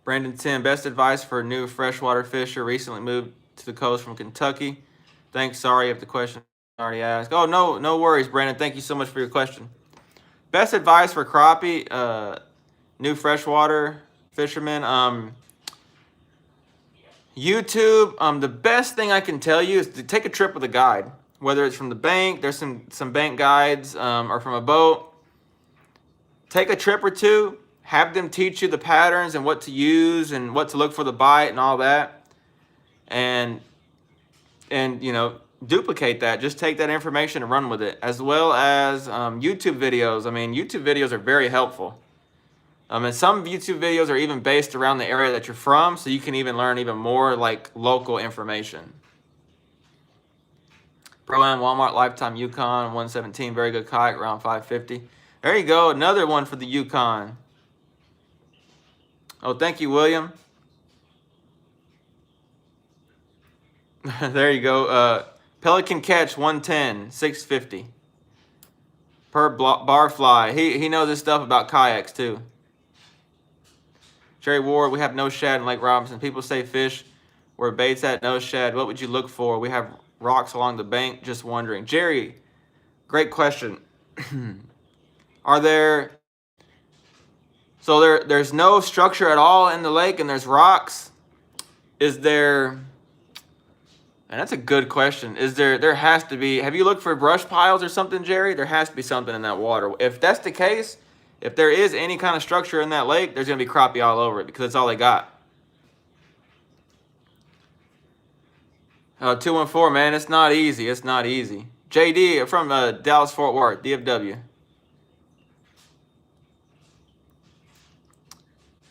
Brandon Tim, best advice for a new freshwater fisher. Recently moved to the coast from Kentucky. Thanks. Sorry if the question already asked. Oh, no worries, Brandon. Thank you so much for your question. Best advice for crappie, new freshwater fishermen. YouTube. The best thing I can tell you is to take a trip with a guide. Whether it's from the bank, there's some bank guides, or from a boat. Take a trip or two. Have them teach you the patterns and what to use and what to look for the bite and all that. And you know, duplicate that. Just take that information and run with it. As well as YouTube videos. I mean, YouTube videos are very helpful. And some YouTube videos are even based around the area that you're from, so you can even learn even more like local information. Pro-Am Walmart Lifetime Yukon 117, very good kayak, around $550. There you go, another one for the Yukon. Oh, thank you, William. There you go. Pelican Catch 110, $650 per bar fly. He knows his stuff about kayaks too. Jerry Ward, we have no shad in Lake Robinson. People say fish where bait's at, no shad. What would you look for? We have rocks along the bank. Just wondering. Jerry, great question. Are there... So there's no structure at all in the lake and there's rocks. Is there... And that's a good question. There has to be... Have you looked for brush piles or something, Jerry? There has to be something in that water. If that's the case, if there is any kind of structure in that lake, there's going to be crappie all over it because that's all they got. 214, man, it's not easy. It's not easy. JD from Dallas Fort Worth, DFW.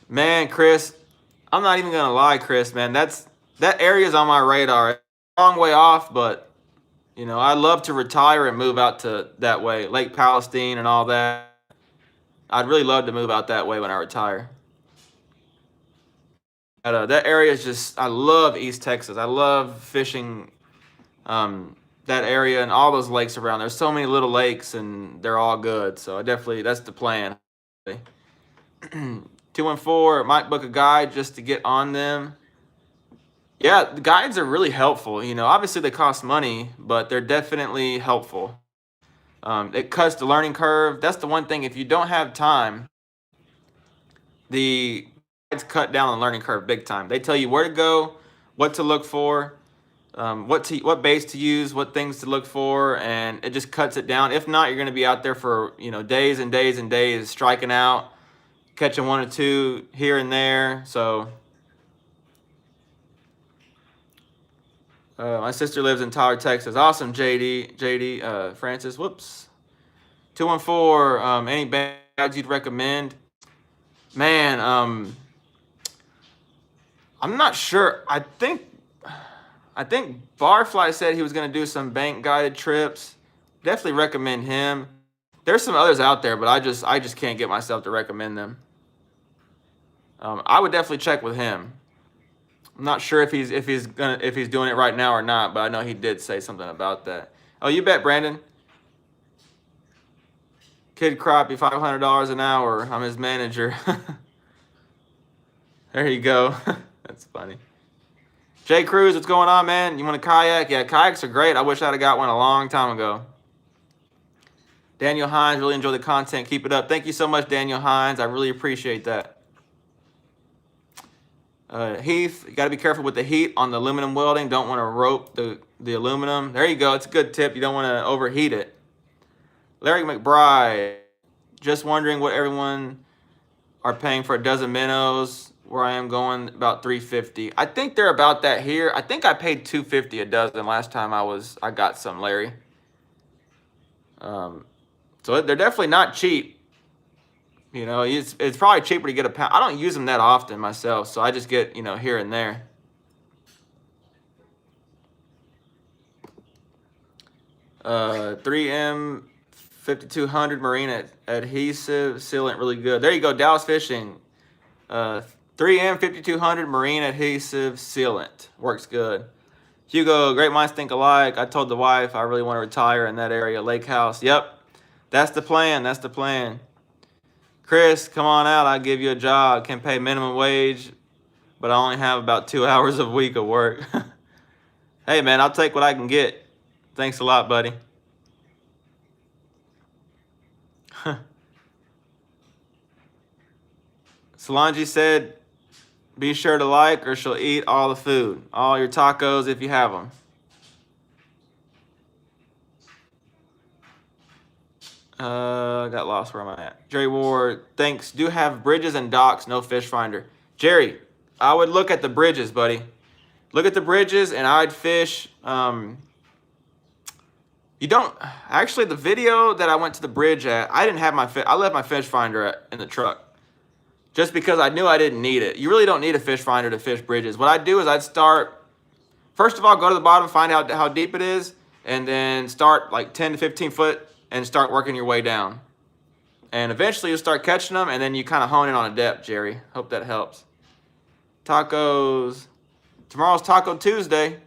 Man, Chris, I'm not even gonna lie, Chris, man. That area's on my radar. It's a long way off, but you know, I'd love to retire and move out to that way, Lake Palestine and all that. I'd really love to move out that way when I retire. But, that area is just, I love East Texas. I love fishing that area and all those lakes around. There's so many little lakes and they're all good. So I definitely, that's the plan. 214, might book a guide just to get on them. Yeah, the guides are really helpful. You know, obviously they cost money, but they're definitely helpful. It cuts the learning curve. That's the one thing. If you don't have time, the guides cut down the learning curve big time. They tell you where to go, what to look for. what baits to use, what things to look for, and it just cuts it down. If not, you're going to be out there for days and days and days striking out, catching one or two here and there. So my sister lives in Tyler, Texas. Awesome, JD Francis. Whoops. 214. Any bags you'd recommend? Man, I'm not sure. I think Barfly said he was going to do some bank guided trips. Definitely recommend him. There's some others out there, but I just can't get myself to recommend them. I would definitely check with him. I'm not sure if he's doing it right now or not, but I know he did say something about that. Oh, you bet, Brandon. Kid Crappie, $500 an hour. I'm his manager. There you go. That's funny. Jay Cruz, what's going on, man? You want a kayak? Yeah, kayaks are great. I wish I'd have got one a long time ago. Daniel Hines, really enjoy the content. Keep it up. Thank you so much, Daniel Hines. I really appreciate that. Heath, you got to be careful with the heat on the aluminum welding. Don't want to rope the aluminum. There you go. It's a good tip. You don't want to overheat it. Larry McBride, just wondering what everyone are paying for a dozen minnows. Where I am going, about $3.50. I think they're about that here. I think I paid $2.50 a dozen last time I got some, Larry. So they're definitely not cheap. It's probably cheaper to get a pound. I don't use them that often myself, so I just get here and there. $3M 5200 marine adhesive sealant, really good. There you go, Dallas Fishing. 3M 5200 marine adhesive sealant, works good. Hugo, great minds think alike. I told the wife I really want to retire in that area, lake house. Yep, that's the plan. That's the plan. Chris, come on out. I'll give you a job. Can pay minimum wage, but I only have about 2 hours a week of work. Hey, man, I'll take what I can get. Thanks a lot, buddy. Solange said, be sure to like or she'll eat all the food. All your tacos if you have them. I got lost. Where am I at? Jerry Ward, thanks. Do have bridges and docks, no fish finder. Jerry, I would look at the bridges, buddy. Look at the bridges and I'd fish. You don't, actually the video that I went to the bridge at, I didn't have I left my fish finder in the truck. Just because I knew I didn't need it. You really don't need a fish finder to fish bridges. What I'd do is I'd start, first of all, go to the bottom, find out how deep it is, and then start like 10 to 15 foot and start working your way down. And eventually you'll start catching them, and then you kind of hone in on a depth, Jerry. Hope that helps. Tacos. Tomorrow's Taco Tuesday.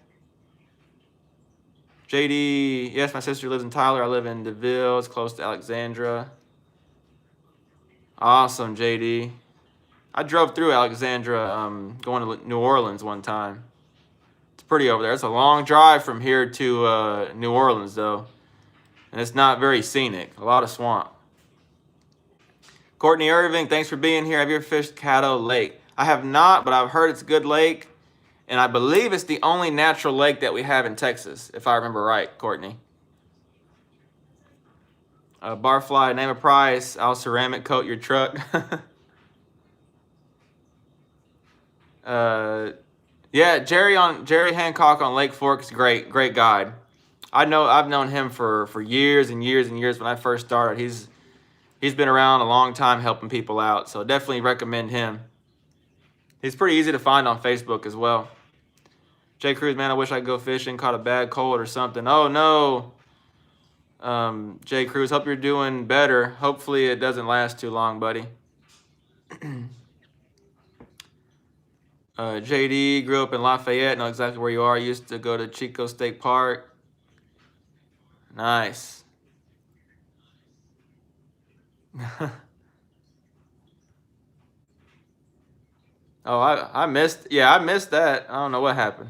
JD, yes, my sister lives in Tyler. I live in DeVille. It's close to Alexandra. Awesome, JD. I drove through Alexandra going to New Orleans one time. It's pretty over there. It's a long drive from here to New Orleans, though. And it's not very scenic. A lot of swamp. Courtney Irving, thanks for being here. Have you ever fished Caddo Lake? I have not, but I've heard it's a good lake. And I believe it's the only natural lake that we have in Texas, if I remember right, Courtney. Barfly, name a price. I'll ceramic coat your truck. Yeah, Jerry Hancock on Lake Fork is great guide. I've known him for years and years and years. When I first started, he's been around a long time helping people out, so definitely recommend him. He's pretty easy to find on Facebook as well. Jay Cruz, man, I wish I could go fishing. Caught a bad cold or something. Oh no. Jay Cruz, hope you're doing better. Hopefully it doesn't last too long, buddy. JD, grew up in Lafayette, know exactly where you are. Used to go to Chico State Park. Nice. Oh, I missed that. I don't know what happened.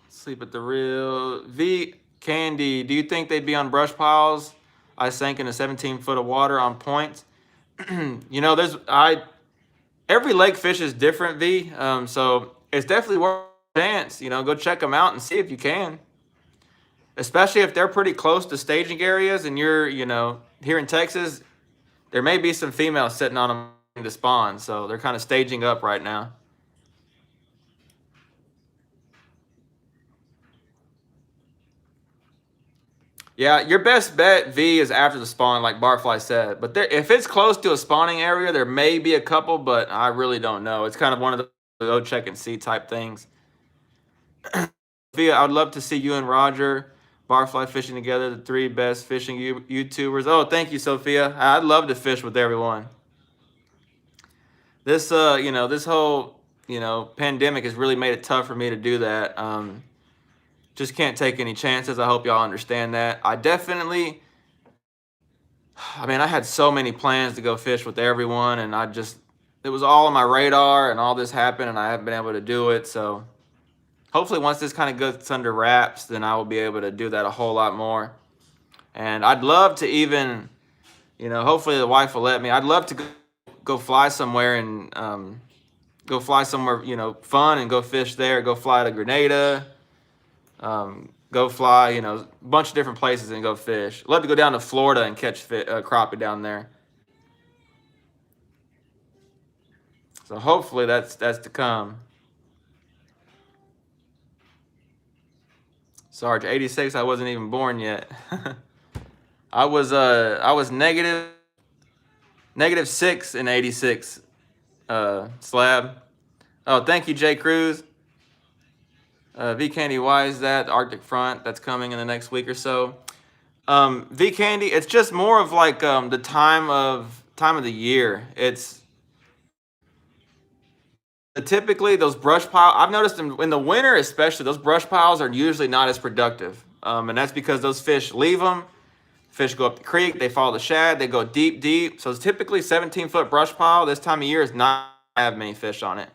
Sleep at the Real. V Candy, do you think they'd be on brush piles? I sank in a 17 foot of water on points. It every lake fish is different, V. So it's definitely worth a chance. You know, go check them out and see if you can. Especially if they're pretty close to staging areas and you're, you know, here in Texas, there may be some females sitting on them to spawn. So they're kind of staging up right now. Yeah, your best bet, V, is after the spawn, like Barfly said. But there, if it's close to a spawning area, there may be a couple, but I really don't know. It's kind of one of the go check and see type things. V, I would love to see you and Roger Barfly fishing together, the 3 best fishing YouTubers. Oh, thank you, Sophia. I'd love to fish with everyone. This, you know, this whole, you know, pandemic has really made it tough for me to do that. Just can't take any chances. I hope y'all understand that. I mean, I had so many plans to go fish with everyone, and it was all on my radar, and all this happened, and I haven't been able to do it. So hopefully once this kind of gets under wraps, then I will be able to do that a whole lot more. And I'd love to even, you know, hopefully the wife will let me. I'd love to go fly somewhere and go fly somewhere, you know, fun and go fish there. Go fly to Grenada. Go fly, you know, a bunch of different places and go fish. Love to go down to Florida and catch crappie down there. So hopefully that's to come. Sarge, 86, I wasn't even born yet. I was -6 in 86, Slab. Oh, thank you, Jay Cruz. V Candy, why is that? The Arctic front that's coming in the next week or so. V Candy, it's just more of like the time of the year. It's typically those brush piles. I've noticed in the winter, especially, those brush piles are usually not as productive, and that's because those fish leave them. Fish go up the creek, they follow the shad, they go deep. So it's typically 17-foot brush pile. This time of year is not have many fish on it.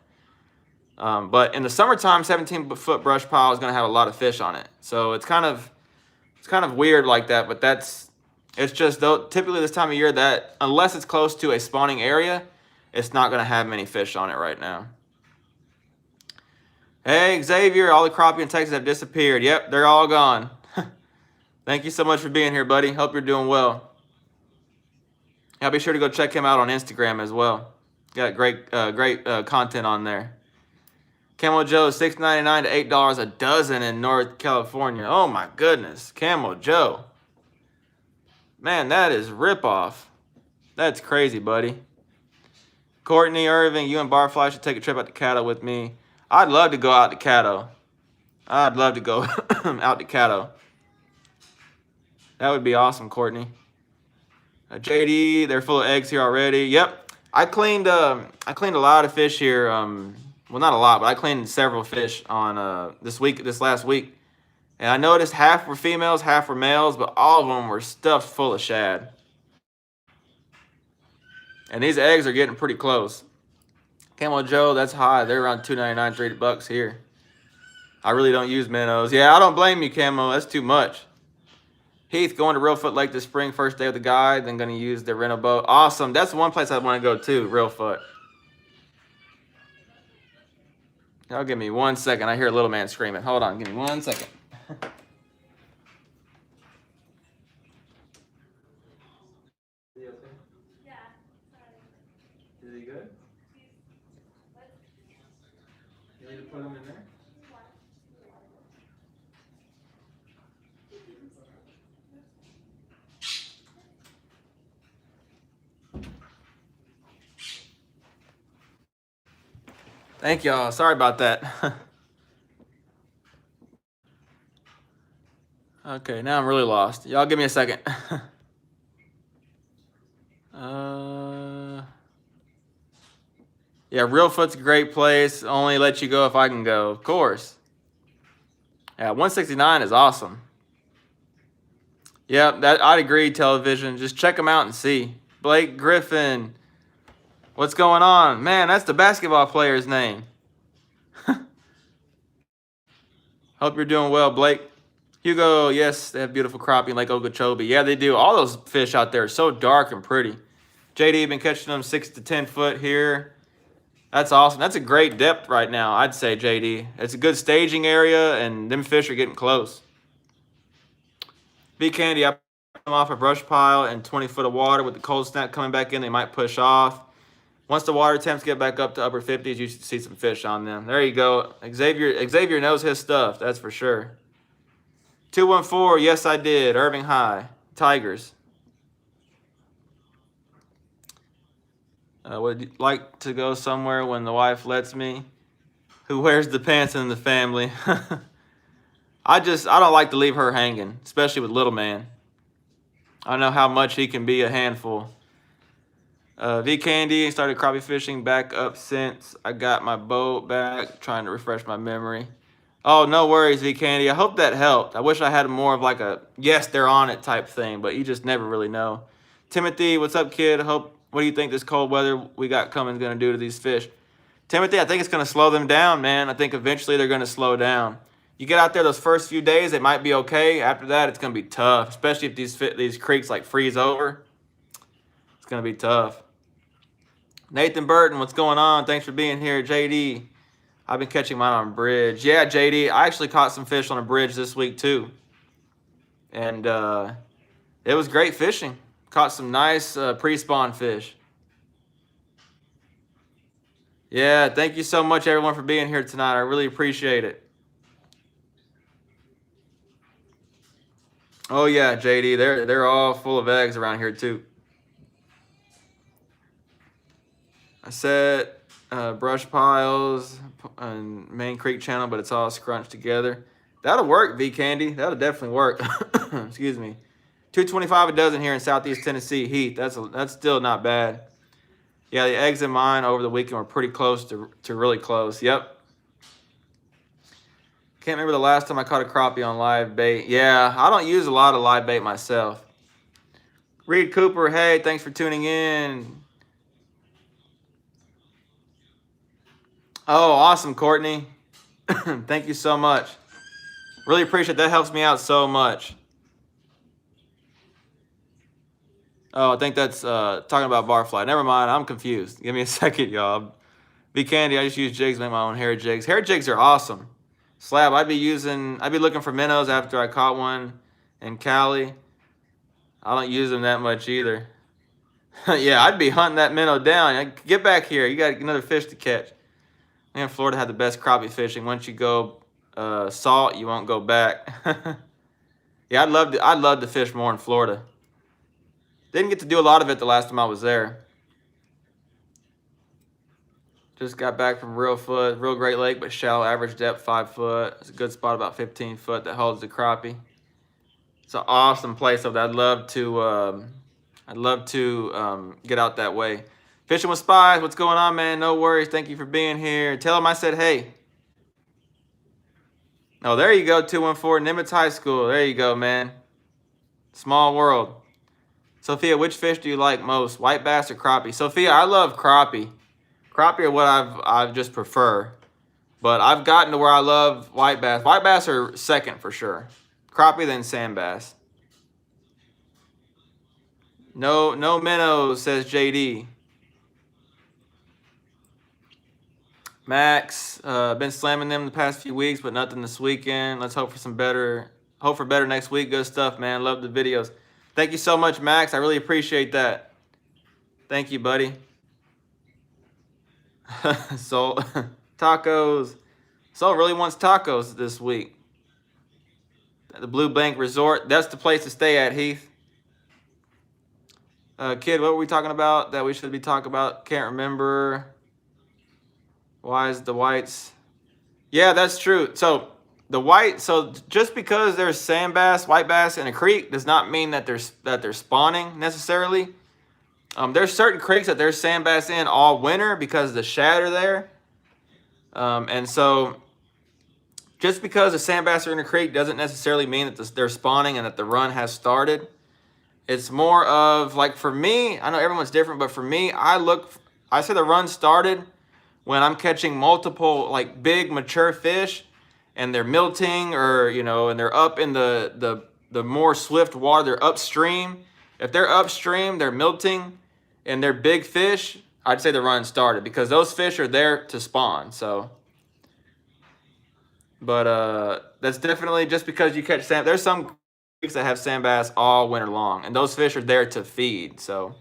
But in the summertime, 17-foot brush pile is going to have a lot of fish on it. So it's kind of weird like that. But it's just though typically this time of year that unless it's close to a spawning area, it's not going to have many fish on it right now. Hey Xavier, all the crappie in Texas have disappeared. Yep, they're all gone. Thank you so much for being here, buddy. Hope you're doing well. Yeah, be sure to go check him out on Instagram as well. Got great content on there. Camo Joe, $6.99 to $8 a dozen in North California. Oh my goodness, Camo Joe. Man, that is ripoff. That's crazy, buddy. Courtney Irving, you and Barfly should take a trip out to Caddo with me. I'd love to go out to Caddo. I'd love to go out to Caddo. That would be awesome, Courtney. JD, they're full of eggs here already. Yep, I cleaned a lot of fish here. Well, not a lot, but I cleaned several fish on this last week. And I noticed half were females, half were males, but all of them were stuffed full of shad. And these eggs are getting pretty close. Camo Joe, that's high. They're around $2.99, $3 here. I really don't use minnows. Yeah, I don't blame you, Camo. That's too much. Heath, going to Reelfoot Lake this spring, first day with the guide, then going to use the rental boat. Awesome. That's one place I want to go to, Reelfoot. Y'all give me 1 second. I hear a little man screaming. Hold on. Give me 1 second. Is he okay? Yeah. Is he good? You need to put him in there? Thank y'all. Sorry about that. Okay, now I'm really lost. Y'all give me a second. Yeah, Reelfoot's a great place. Only let you go if I can go, of course. Yeah, 169 is awesome. Yeah, I'd agree, television. Just check them out and see. Blake Griffin. What's going on? Man, that's the basketball player's name. Hope you're doing well, Blake. Hugo, yes, they have beautiful crappie in Lake Okeechobee. Yeah, they do. All those fish out there are so dark and pretty. JD, been catching them 6 to 10 foot here. That's awesome. That's a great depth right now, I'd say, JD. It's a good staging area, and them fish are getting close. V Candy, I put them off a brush pile in 20 foot of water with the cold snap coming back in. They might push off. Once the water temps get back up to upper 50s, you should see some fish on them. There you go. Xavier knows his stuff, that's for sure. 214, yes, I did. Irving High. Tigers. Would you like to go somewhere when the wife lets me? Who wears the pants in the family? I don't like to leave her hanging, especially with little man. I know how much he can be a handful. V Candy started crappie fishing back up since I got my boat back. Trying to refresh my memory. Oh, no worries, V Candy. I hope that helped. I wish I had more of like a yes, they're on it type thing, but you just never really know. Timothy, what's up, kid? What do you think this cold weather we got coming is going to do to these fish? Timothy, I think it's going to slow them down, man. I think eventually they're going to slow down. You get out there those first few days, it might be okay. After that, it's going to be tough, especially if these creeks like freeze over. It's going to be tough. Nathan Burton, what's going on? Thanks for being here. JD, I've been catching mine on bridge. Yeah, JD, I actually caught some fish on a bridge this week too. And it was great fishing. Caught some nice pre-spawn fish. Yeah, thank you so much, everyone, for being here tonight. I really appreciate it. Oh yeah, JD, they're all full of eggs around here too. I said brush piles and main creek channel, but it's all scrunched together. That'll work, V Candy. That'll definitely work. Excuse me. 225 a dozen here in Southeast Tennessee. Heat. That's still not bad. Yeah, the eggs in mine over the weekend were pretty close to really close. Yep. Can't remember the last time I caught a crappie on live bait. Yeah, I don't use a lot of live bait myself. Reed Cooper, hey, thanks for tuning in. Oh, awesome, Courtney. Thank you so much. Really appreciate it. That helps me out so much. Oh, I think that's talking about barfly. Never mind, I'm confused. Give me a second, y'all. V Candy, I just use jigs, make my own hair jigs. Hair jigs are awesome. Slab, I'd be looking for minnows after I caught one in Cali. I don't use them that much either. Yeah, I'd be hunting that minnow down. Get back here. You got another fish to catch. Man, Florida had the best crappie fishing. Once you go salt, you won't go back. Yeah, I'd love to fish more in Florida. Didn't get to do a lot of it the last time I was there. Just got back from Real Great Lake, but shallow, average depth 5 foot. It's a good spot, about 15 foot, that holds the crappie. It's an awesome place over there. I'd love to get out that way. Fishing with Spies, what's going on, man? No worries. Thank you for being here. Tell them I said hey. Oh, there you go, 214, Nimitz High School. There you go, man. Small world. Sophia, which fish do you like most, white bass or crappie? Sophia, I love crappie. Crappie are what I just prefer. But I've gotten to where I love white bass. White bass are second for sure. Crappie, then sand bass. No minnows, says JD. Max, been slamming them the past few weeks, but nothing this weekend. Let's hope for better next week. Good stuff, man. Love the videos. Thank you so much, Max. I really appreciate that. Thank you, buddy. So, tacos. Sol really wants tacos this week. The Blue Bank Resort. That's the place to stay at, Heath. Kid, what were we talking about that we should be talking about? Can't remember. Why is the whites? Yeah, that's true. So just because there's sand bass, white bass in a creek does not mean that they're spawning necessarily. There's certain creeks that there's sand bass in all winter because the shad are there. And so just because the sand bass are in a creek doesn't necessarily mean that they're spawning and that the run has started. It's more of, like, for me, I know everyone's different, but for me, I say the run started when I'm catching multiple, like, big mature fish and they're milting, or, you know, and they're up in the more swift water, they're upstream. If they're upstream, they're milting and they're big fish, I'd say the run started because those fish are there to spawn. So, but that's definitely just because you catch sand. There's some creeks that have sand bass all winter long, and those fish are there to feed. So,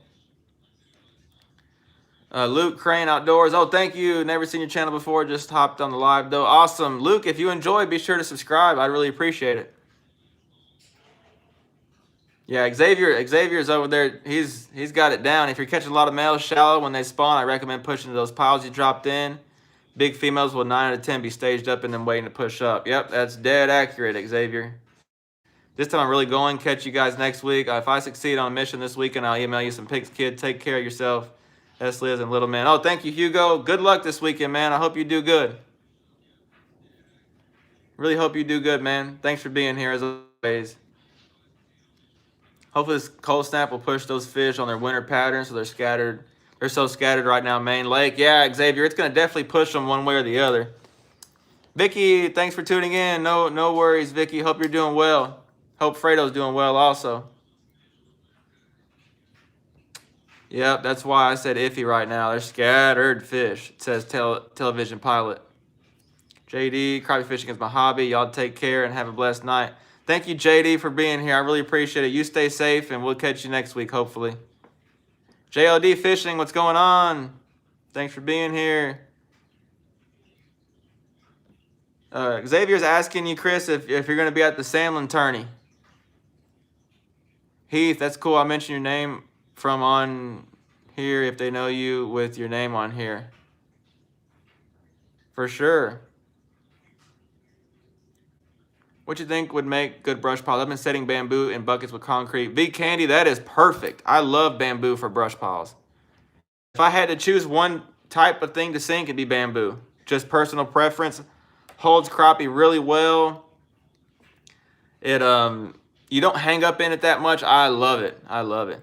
Luke Crane Outdoors. Oh, thank you. Never seen your channel before. Just hopped on the live though. Awesome, Luke. If you enjoy, be sure to subscribe. I'd really appreciate it. Yeah, Xavier's over there. He's got it down. If you're catching a lot of males shallow when they spawn, I recommend pushing those piles you dropped in. Big females will 9 out of 10 be staged up and then waiting to push up. Yep, that's dead accurate, Xavier. This time I'm really going. Catch you guys next week. If I succeed on a mission this weekend, I'll email you some pics, kid. Take care of yourself. S. Liz and Little Man. Oh, thank you, Hugo. Good luck this weekend, man. I hope you do good. Really hope you do good, man. Thanks for being here as always. Hopefully this cold snap will push those fish on their winter pattern so they're scattered. They're so scattered right now, Main Lake. Yeah, Xavier, it's going to definitely push them one way or the other. Vicky, thanks for tuning in. No worries, Vicky. Hope you're doing well. Hope Fredo's doing well also. Yep, that's why I said iffy right now. They're scattered fish. It says television pilot. JD, crappie fishing is my hobby. Y'all take care and have a blessed night. Thank you, JD, for being here. I really appreciate it. You stay safe, and we'll catch you next week, hopefully. JLD Fishing, what's going on? Thanks for being here. Xavier's asking you, Chris, if you're going to be at the Sandlin tourney. Heath, that's cool. I'll mention your name from on here if they know you with your name on here. For sure. What you think would make good brush piles? I've been setting bamboo in buckets with concrete. V Candy, that is perfect. I love bamboo for brush piles. If I had to choose one type of thing to sink, it'd be bamboo. Just personal preference. Holds crappie really well. It you don't hang up in it that much. I love it. I love it.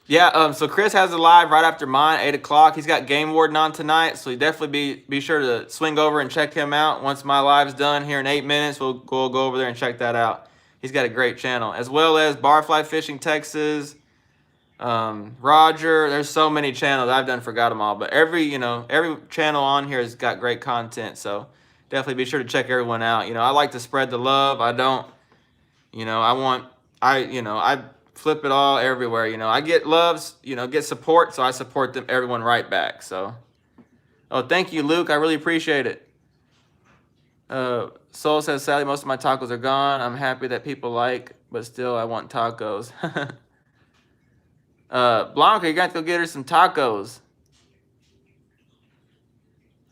Yeah, so Chris has a live right after mine, 8 o'clock. He's got Game Warden on tonight, so you definitely be sure to swing over and check him out. Once my live's done here in 8 minutes, we'll go over there and check that out. He's got a great channel, as well as Barfly Fishing Texas, Roger. There's so many channels. I've forgot them all, but every channel on here has got great content, so definitely be sure to check everyone out. I like to spread the love. I don't, I flip it all everywhere. I get loves, get support, so I support everyone right back. So, oh, thank you, Luke. I really appreciate it. Soul says, sadly, most of my tacos are gone. I'm happy that people like, but still, I want tacos. Blanca, you got to go get her some tacos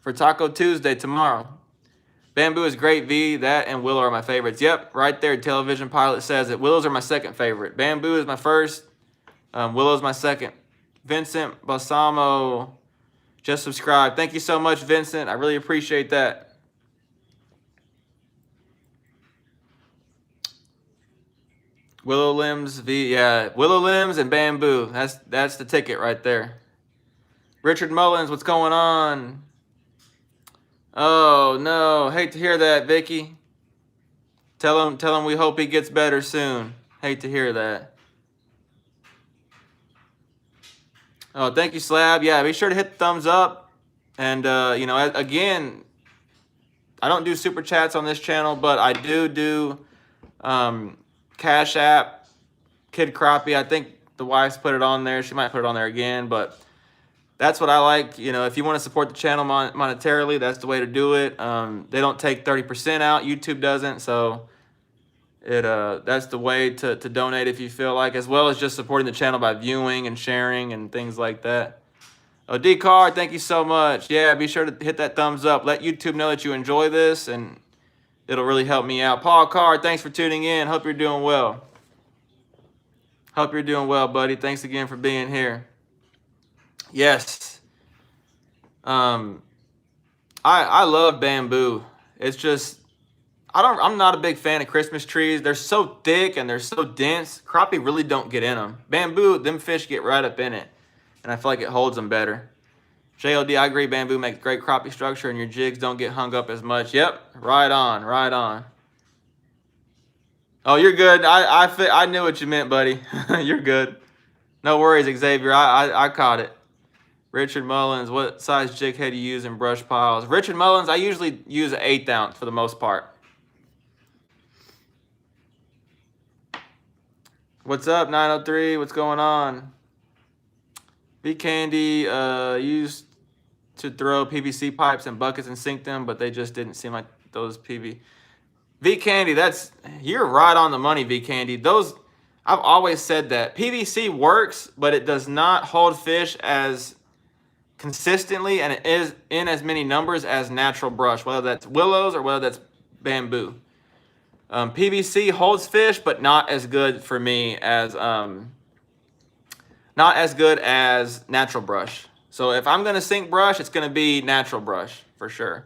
for Taco Tuesday tomorrow. Bamboo is great, V. That and Willow are my favorites. Yep, right there, Television Pilot says it. Willows are my second favorite. Bamboo is my first. Willow's my second. Vincent Balsamo just subscribed. Thank you so much, Vincent. I really appreciate that. Willow limbs, V. Yeah, willow limbs and bamboo. That's the ticket right there. Richard Mullins, what's going on? Oh, no. Hate to hear that, Vicky. Tell him we hope he gets better soon. Hate to hear that. Oh, thank you, Slab. Yeah, be sure to hit the thumbs up. And, again, I don't do super chats on this channel, but I do Cash App, Kid Crappie. I think the wife's put it on there. She might put it on there again, but that's what I like. If you want to support the channel monetarily, that's the way to do it. They don't take 30% out. YouTube doesn't. So that's the way to donate if you feel like, as well as just supporting the channel by viewing and sharing and things like that. Oh, D-Card, thank you so much. Yeah, be sure to hit that thumbs up. Let YouTube know that you enjoy this, and it'll really help me out. Paul Card, thanks for tuning in. Hope you're doing well. Hope you're doing well, buddy. Thanks again for being here. Yes. I love bamboo. It's just, I'm not a big fan of Christmas trees. They're so thick and they're so dense. Crappie really don't get in them. Bamboo, them fish get right up in it, and I feel like it holds them better. JLD, I agree. Bamboo makes great crappie structure, and your jigs don't get hung up as much. Yep, right on, right on. Oh, you're good. I knew what you meant, buddy. You're good. No worries, Xavier. I caught it. Richard Mullins, what size jig head do you use in brush piles? Richard Mullins, I usually use an 1/8 ounce for the most part. What's up, 903? What's going on? V Candy used to throw PVC pipes in buckets and sink them, but they just didn't seem like those V Candy, you're right on the money, V Candy. I've always said that PVC works, but it does not hold fish as consistently and it is in as many numbers as natural brush, whether that's willows or whether that's bamboo. PVC holds fish, but not as good for me as not as good as natural brush. So if I'm gonna sink brush, it's gonna be natural brush for sure.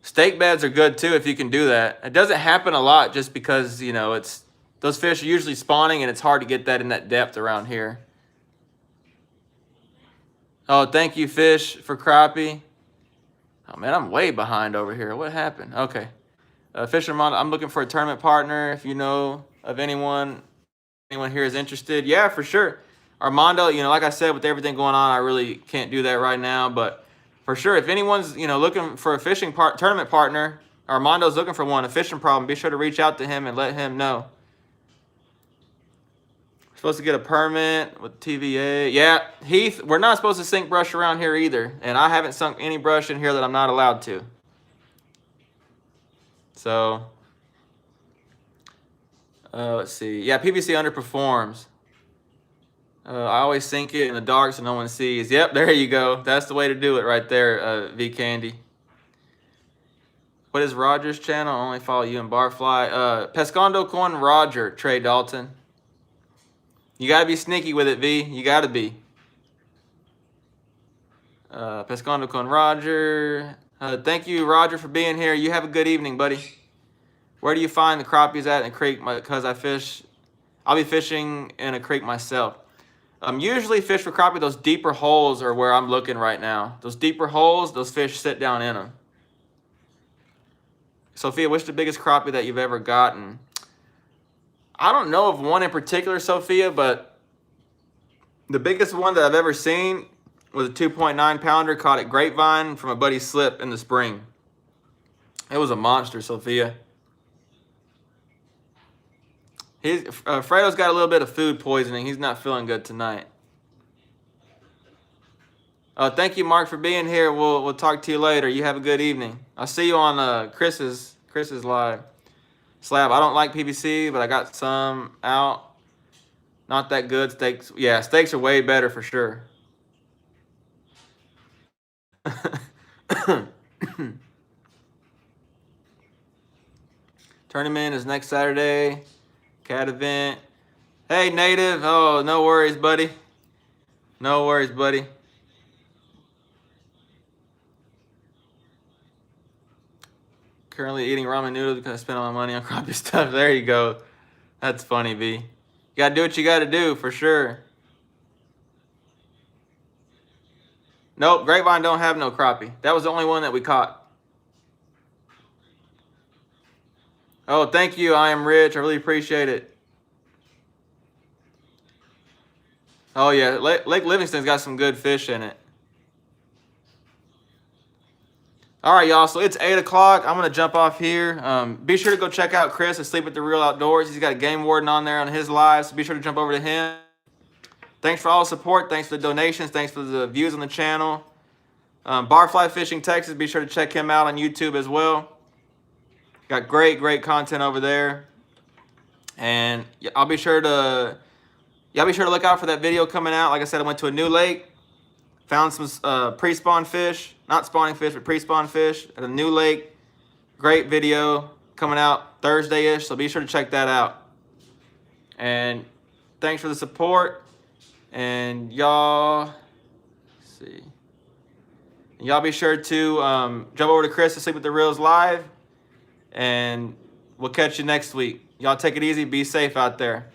Stake beds are good too if you can do that. It doesn't happen a lot just because, you know, those fish are usually spawning and it's hard to get that in that depth around here. Oh, thank you, Fish, for crappie. Oh, man, I'm way behind over here. What happened? Okay. Fisherman, I'm looking for a tournament partner. If you know of anyone here is interested. Yeah, for sure. Armando, you know, like I said, with everything going on, I really can't do that right now. But for sure, if anyone's, you know, looking for a fishing tournament partner, Armando's looking for one, a fishing problem, be sure to reach out to him and let him know. Supposed to get a permit with TVA. Yeah, Heath, we're not supposed to sink brush around here either. And I haven't sunk any brush in here that I'm not allowed to. So, let's see. Yeah, PVC underperforms. I always sink it in the dark so no one sees. Yep, there you go. That's the way to do it right there, V Candy. What is Roger's channel? I only follow you and Barfly. Pescando con Roger, Trey Dalton. You got to be sneaky with it, V. You got to be. Pescando con Roger. Thank you, Roger, for being here. You have a good evening, buddy. Where do you find the crappies at in a creek? Because I'll be fishing in a creek myself. Usually fish for crappie, those deeper holes are where I'm looking right now. Those deeper holes, those fish sit down in them. Sophia, what's the biggest crappie that you've ever gotten? I don't know of one in particular, Sophia, but the biggest one that I've ever seen was a 2.9 pounder caught at Grapevine from a buddy's slip in the spring. It was a monster, Sophia. Fredo's got a little bit of food poisoning. He's not feeling good tonight. Thank you, Mark, for being here. We'll talk to you later. You have a good evening. I'll see you on Chris's live. Slab. I don't like PVC, but I got some out. Not that good. Steaks. Yeah, steaks are way better for sure. Tournament is next Saturday. Cat event. Hey, Native. Oh, no worries, buddy. No worries, buddy. Currently eating ramen noodles because I spent all my money on crappie stuff. There you go. That's funny, B. You got to do what you got to do, for sure. Nope, Grapevine don't have no crappie. That was the only one that we caught. Oh, thank you. I am rich. I really appreciate it. Oh, yeah. Lake Livingston's got some good fish in it. All right, y'all. So it's 8 o'clock. I'm going to jump off here. Be sure to go check out Chris Asleep at the Real Outdoors. He's got a game warden on there on his live, so be sure to jump over to him. Thanks for all the support. Thanks for the donations. Thanks for the views on the channel. Barfly Fishing Texas. Be sure to check him out on YouTube as well. Got great content over there. And y'all be sure to look out for that video coming out. Like I said, I went to a new lake. Found some pre-spawn fish. Not spawning fish, but pre-spawn fish at a new lake. Great video coming out Thursday-ish, so be sure to check that out. And thanks for the support. And y'all, let's see. And y'all be sure to jump over to Chris Asleep with the Reels live. And we'll catch you next week. Y'all take it easy. Be safe out there.